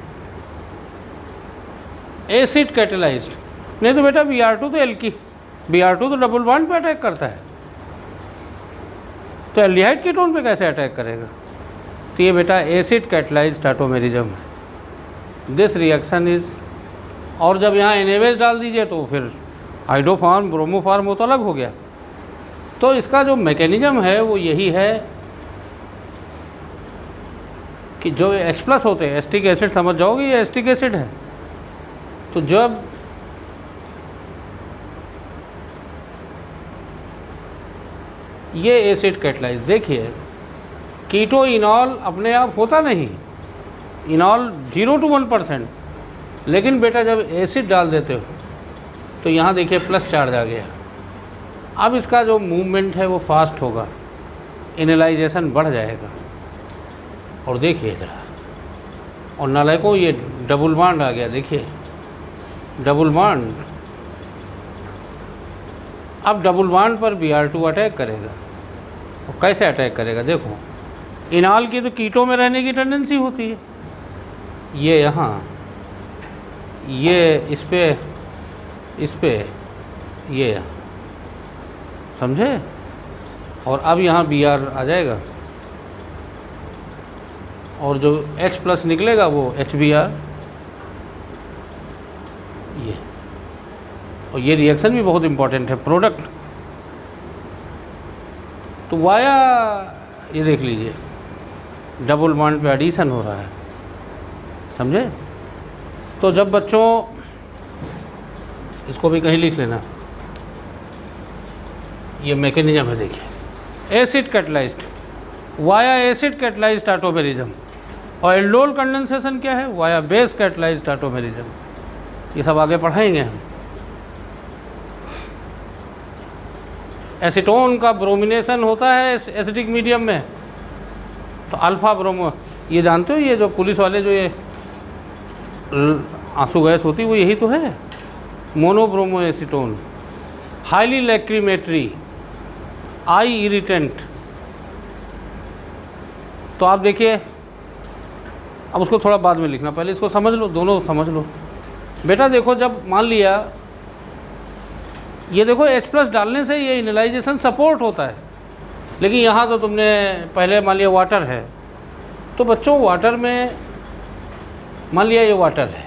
एसिड कैटेलाइज्ड, नहीं तो बेटा Br2 तो Br2 तो डबल बॉन्ड पे अटैक करता है, तो एल्डिहाइड कीटोन पे कैसे अटैक करेगा? तो ये बेटा एसिड कैटेलाइज्ड टाटोमेरिज्म है, दिस रिएक्शन इज। और जब यहाँ NaOH डाल दीजिए तो फिर हाइड्रोफॉर्म ब्रोमोफॉर्म वो तो अलग हो गया। तो इसका जो मैकेनिज्म है वो यही है कि जो H+ होते हैं, एसिटिक एसिड समझ जाओगे, ये एसिटिक एसिड है, तो जब ये एसिड कैटलाइज, देखिए कीटो इनॉल अपने आप होता नहीं, इनॉल 0 to 1%, लेकिन बेटा जब एसिड डाल देते हो तो यहाँ देखिए प्लस चार्ज आ गया। अब इसका जो मूवमेंट है वो फास्ट होगा, इनलाइजेशन बढ़ जाएगा। और देखिए ज़रा, और नालायकों ये डबल बॉन्ड आ गया, देखिए डबल बॉन्ड। अब डबल बॉन्ड पर Br2 अटैक करेगा, और कैसे अटैक करेगा? देखो, इनॉल की तो कीटो में रहने की टेंडेंसी होती है, ये यहाँ, ये इस पे ये है, समझे। और अब यहाँ Br आ जाएगा और जो H+ निकलेगा वो HBr, ये। और ये रिएक्शन भी बहुत इंपॉर्टेंट है, प्रोडक्ट। तो वाया, ये देख लीजिए, डबल बॉन्ड पे एडिशन हो रहा है, समझे। तो जब बच्चों, इसको भी कहीं लिख लेना, ये मैकेनिज्म है, देखिए। Acid catalysed, via acid catalysed tautomerism. और एल्डोल कंडेंसेशन क्या है? Via base catalysed tautomerism. ये सब आगे पढ़ाएंगे हम। एसीटोन का ब्रोमिनेशन होता है एसिडिक मीडियम में, तो अल्फा ब्रोमो, ये जानते हो, ये जो पुलिस वाले जो ये आंसू गैस होती है वो यही तो है, मोनोब्रोमो एसीटोन। हाईली लैक्रीमेटरी, आई इरिटेंट। तो आप देखिए, अब उसको थोड़ा बाद में लिखना, पहले इसको समझ लो, दोनों समझ लो। बेटा देखो, जब मान लिया ये देखो H+ डालने से ये इनलाइजेशन सपोर्ट होता है, लेकिन यहाँ तो तुमने पहले मान लिया वाटर है, तो बच्चों वाटर में मान लिया ये वाटर है,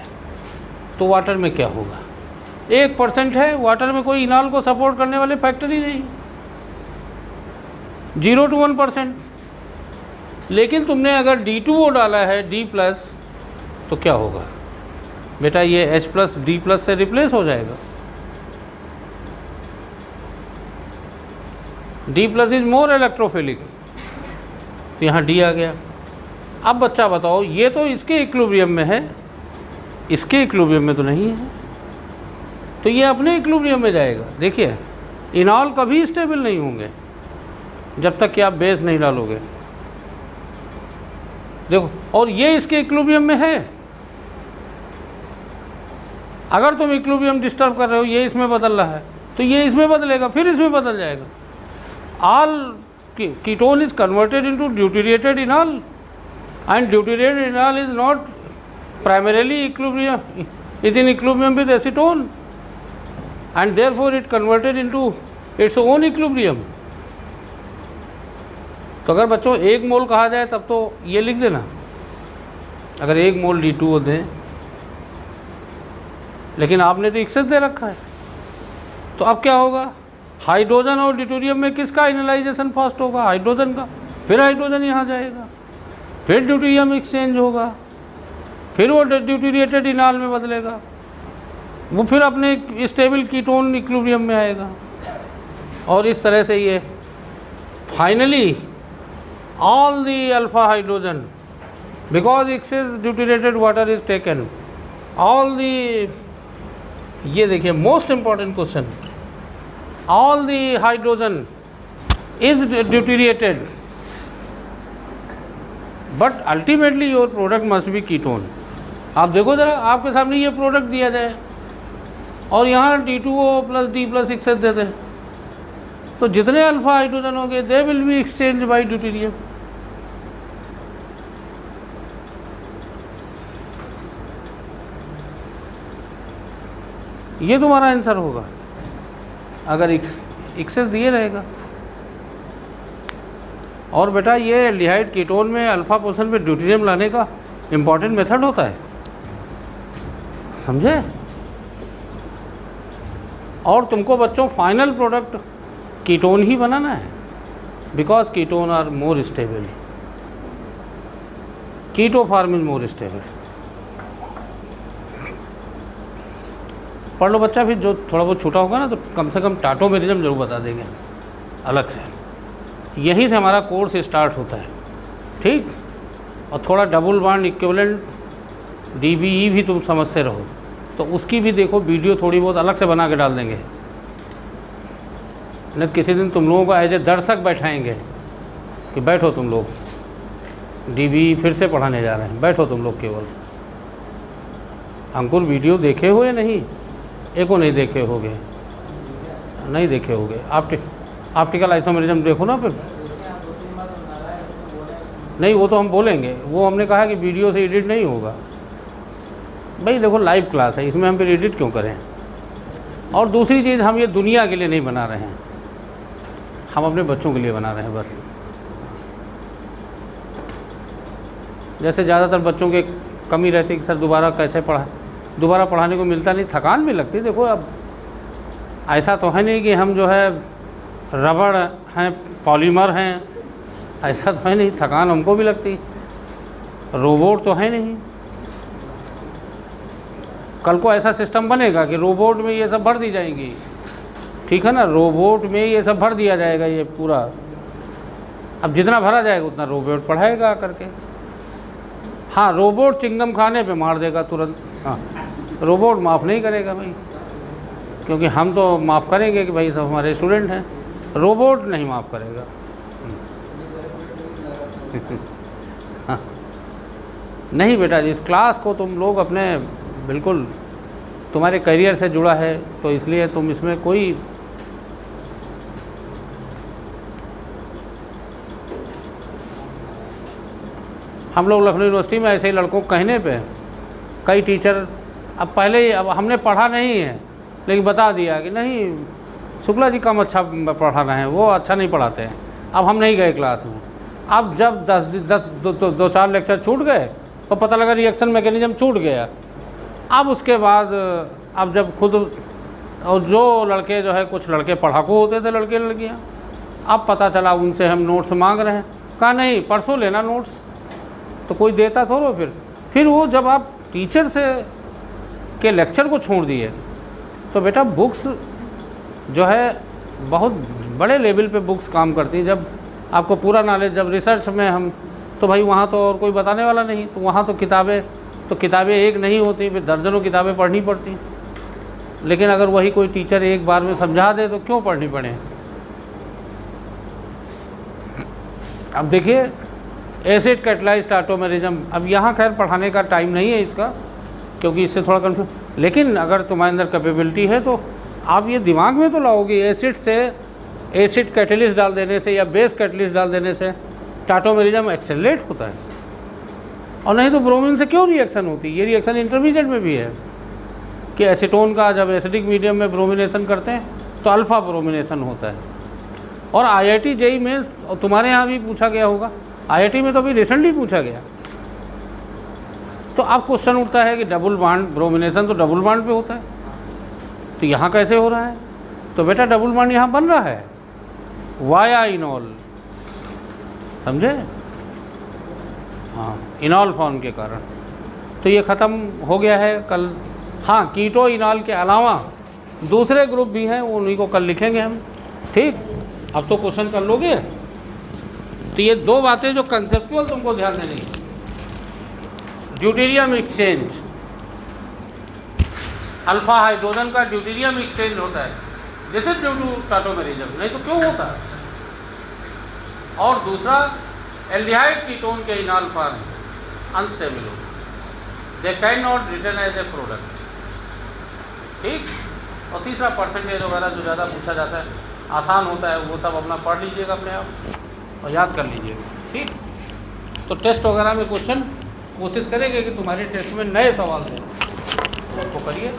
तो वाटर में क्या होगा? 1% है, वाटर में कोई इनॉल को सपोर्ट करने वाले फैक्टर ही नहीं, 0 to 1%। लेकिन तुमने अगर D2O डाला है, D+, तो क्या होगा बेटा? ये H+ D+ से रिप्लेस हो जाएगा। D+ इज मोर इलेक्ट्रोफिलिक, तो यहाँ D आ गया। अब बच्चा बताओ, ये तो इसके इक्विलिब्रियम में है, इसके इक्विलिब्रियम में तो नहीं है, तो ये अपने इक्विलिब्रियम में जाएगा। देखिए, इनॉल कभी स्टेबल नहीं होंगे जब तक कि आप बेस नहीं डालोगे। देखो, और ये इसके इक्विलिब्रियम में है। अगर तुम इक्विलिब्रियम डिस्टर्ब कर रहे हो, ये इसमें बदल रहा है, तो ये इसमें बदलेगा, फिर इसमें बदल जाएगा। All ketone is converted into deuteriated enol, and deuteriated enol is not primarily equilibrium, is in equilibrium with acetone, and therefore it converted into its own equilibrium. तो अगर बच्चों 1 मोल कहा जाए तब तो ये लिख देना, अगर 1 मोल D2O दें, लेकिन आपने तो एक्सेस दे रखा है, तो अब क्या होगा? हाइड्रोजन और ड्यूटेरियम में किसका इनलाइजेशन फास्ट होगा? हाइड्रोजन का। फिर हाइड्रोजन यहाँ जाएगा, फिर ड्यूटेरियम एक्सचेंज होगा, फिर वो ड्यूटेरिएटेड इनॉल में बदलेगा, वो फिर अपने स्टेबल कीटोन इक्विलिब्रियम में आएगा, और इस तरह से ये finally all the alpha hydrogen, because excess deuterated water is taken, all the, ये देखिए most important question, all the hydrogen is deuterated, but ultimately your product must be ketone। आप देखो जरा, आपके सामने ये प्रोडक्ट दिया जाए और यहाँ D2O + D+ एक्सेस देते हैं, तो जितने अल्फा हाइड्रोजन होंगे they will be exchange bye deuterium. ये तुम्हारा आंसर होगा अगर एक्सेस दिए रहेगा। और बेटा ये एल्डिहाइड कीटोन में अल्फा पोजीशन पे ड्यूटेरियम लाने का इम्पॉर्टेंट मेथड होता है, समझे। और तुमको बच्चों फाइनल प्रोडक्ट कीटोन ही बनाना है, because ketone are more stable, keto form is more stable. पढ़ लो बच्चा, फिर जो थोड़ा बहुत छूटा होगा ना तो कम से कम टाटोमेरिज्म जरूर बता देंगे अलग से। यहीं से हमारा कोर्स स्टार्ट होता है, ठीक। और थोड़ा डबल बॉन्ड इक्विवेलेंट DBE भी तुम समझते रहो, तो उसकी भी देखो वीडियो थोड़ी बहुत अलग से बना के डाल देंगे, नहीं तो किसी दिन तुम लोगों को एज ए दर्शक बैठाएंगे कि बैठो तुम लोग, DBE फिर से पढ़ाने जा रहे हैं, बैठो तुम लोग केवल। अंकुर वीडियो देखे हो या नहीं? एको नहीं देखे होगे, नहीं देखे होगे। ऑप्टिकल आइसोमेरिज्म देखो ना, फिर नहीं वो तो हम बोलेंगे, वो हमने कहा कि वीडियो से एडिट नहीं होगा। भाई देखो लाइव क्लास है, इसमें हम फिर एडिट क्यों करें। और दूसरी चीज़, हम ये दुनिया के लिए नहीं बना रहे हैं, हम अपने बच्चों के लिए बना रहे हैं बस। जैसे ज़्यादातर बच्चों के कमी रहती है कि सर दोबारा कैसे दोबारा पढ़ाने को मिलता नहीं, थकान भी लगती है। देखो अब ऐसा तो है नहीं कि हम जो है रबड़ हैं, पॉलीमर हैं, ऐसा तो है नहीं, थकान हमको भी लगती, रोबोट तो है नहीं। कल को ऐसा सिस्टम बनेगा कि रोबोट में ये सब भर दी जाएंगी, ठीक है ना, रोबोट में ये सब भर दिया जाएगा ये पूरा। अब जितना भरा जाएगा उतना रोबोट पढ़ाएगा करके। हाँ, रोबोट चिंगम खाने पे मार देगा तुरंत, हाँ, रोबोट माफ़ नहीं करेगा भाई, क्योंकि हम तो माफ़ करेंगे कि भाई सब हमारे स्टूडेंट हैं, रोबोट नहीं माफ़ करेगा। हाँ, नहीं बेटा जी, इस क्लास को तुम लोग अपने बिल्कुल तुम्हारे करियर से जुड़ा है, तो इसलिए तुम इसमें कोई हम लोग लखनऊ यूनिवर्सिटी में ऐसे ही लड़कों को कहने पे कई टीचर, अब पहले ही, अब हमने पढ़ा नहीं है लेकिन बता दिया कि नहीं शुक्ला जी कम अच्छा पढ़ा रहे हैं, वो अच्छा नहीं पढ़ाते हैं, अब हम नहीं गए क्लास में। अब जब 2-4 लेक्चर छूट गए तो पता लगा रिएक्शन मैकेनिज्म छूट गया। अब उसके बाद अब जब खुद, और जो लड़के जो है, कुछ लड़के पढ़ाकू होते थे, लड़के लड़कियाँ, अब पता चला उनसे हम नोट्स मांग रहे हैं, कहा नहीं परसों लेना नोट्स, तो कोई देता थोड़ा। फिर वो जब आप टीचर से के लेक्चर को छोड़ दिए तो बेटा बुक्स जो है बहुत बड़े लेवल पे बुक्स काम करती हैं। जब आपको पूरा नॉलेज, जब रिसर्च में हम, तो भाई वहाँ तो और कोई बताने वाला नहीं, तो वहाँ तो किताबें एक नहीं होती, फिर दर्जनों किताबें पढ़नी पड़ती। लेकिन अगर वही कोई टीचर एक बार में समझा दे तो क्यों पढ़नी पड़े। अब देखिए एसिड कैटलाइज्ड ऑटोमेरिज्म, अब यहाँ खैर पढ़ाने का टाइम नहीं है इसका, क्योंकि इससे थोड़ा कन्फ्यूज, लेकिन अगर तुम्हारे अंदर कैपेबिलिटी है तो आप ये दिमाग में तो लाओगे, एसिड से एसिड कैटलिस्ट डाल देने से या बेस कैटलिस्ट डाल देने से टाटोमेरिज्म एक्सेलरेट होता है, और नहीं तो ब्रोमीन से क्यों रिएक्शन होती है। ये रिएक्शन इंटरमीडिएट में भी है कि एसीटोन का जब एसिडिक मीडियम में ब्रोमिनेशन करते हैं तो अल्फा ब्रोमिनेशन होता है। और IIT JEE में, और तुम्हारे यहाँ भी पूछा गया होगा, IIT में तो अभी रिसेंटली पूछा गया, तो अब क्वेश्चन उठता है कि डबल बॉन्ड ब्रोमिनेशन तो डबल बॉन्ड पे होता है, तो यहाँ कैसे हो रहा है। तो बेटा डबल बॉन्ड यहाँ बन रहा है वाया इनॉल, समझे, हाँ, इनॉल फॉर्म के कारण। तो ये ख़त्म हो गया है कल। हाँ, कीटो इनॉल के अलावा दूसरे ग्रुप भी हैं, वो उन्हीं को कल लिखेंगे हम, ठीक। अब तो क्वेश्चन कर लोगे। तो ये दो बातें जो कंसेप्चुअल तुमको ध्यान देनी है, ड्यूटेरियम एक्सचेंज, अल्फा हाइड्रोजन का ड्यूटेरियम एक्सचेंज होता है, this is due to tautomerism, नहीं तो क्यों होता है। और दूसरा एल्डिहाइड कीटोन के इनॉल फॉर्म अनस्टेबल हो, they can not return as a product, ठीक। और तीसरा परसेंटेज वगैरह जो ज़्यादा पूछा जाता है, आसान होता है, वो सब अपना पढ़ लीजिएगा अपने आप और याद कर लीजिएगा, ठीक। तो टेस्ट वगैरह में क्वेश्चन कोशिश करेंगे कि तुम्हारे टेस्ट में नए सवाल दें, तो करिए।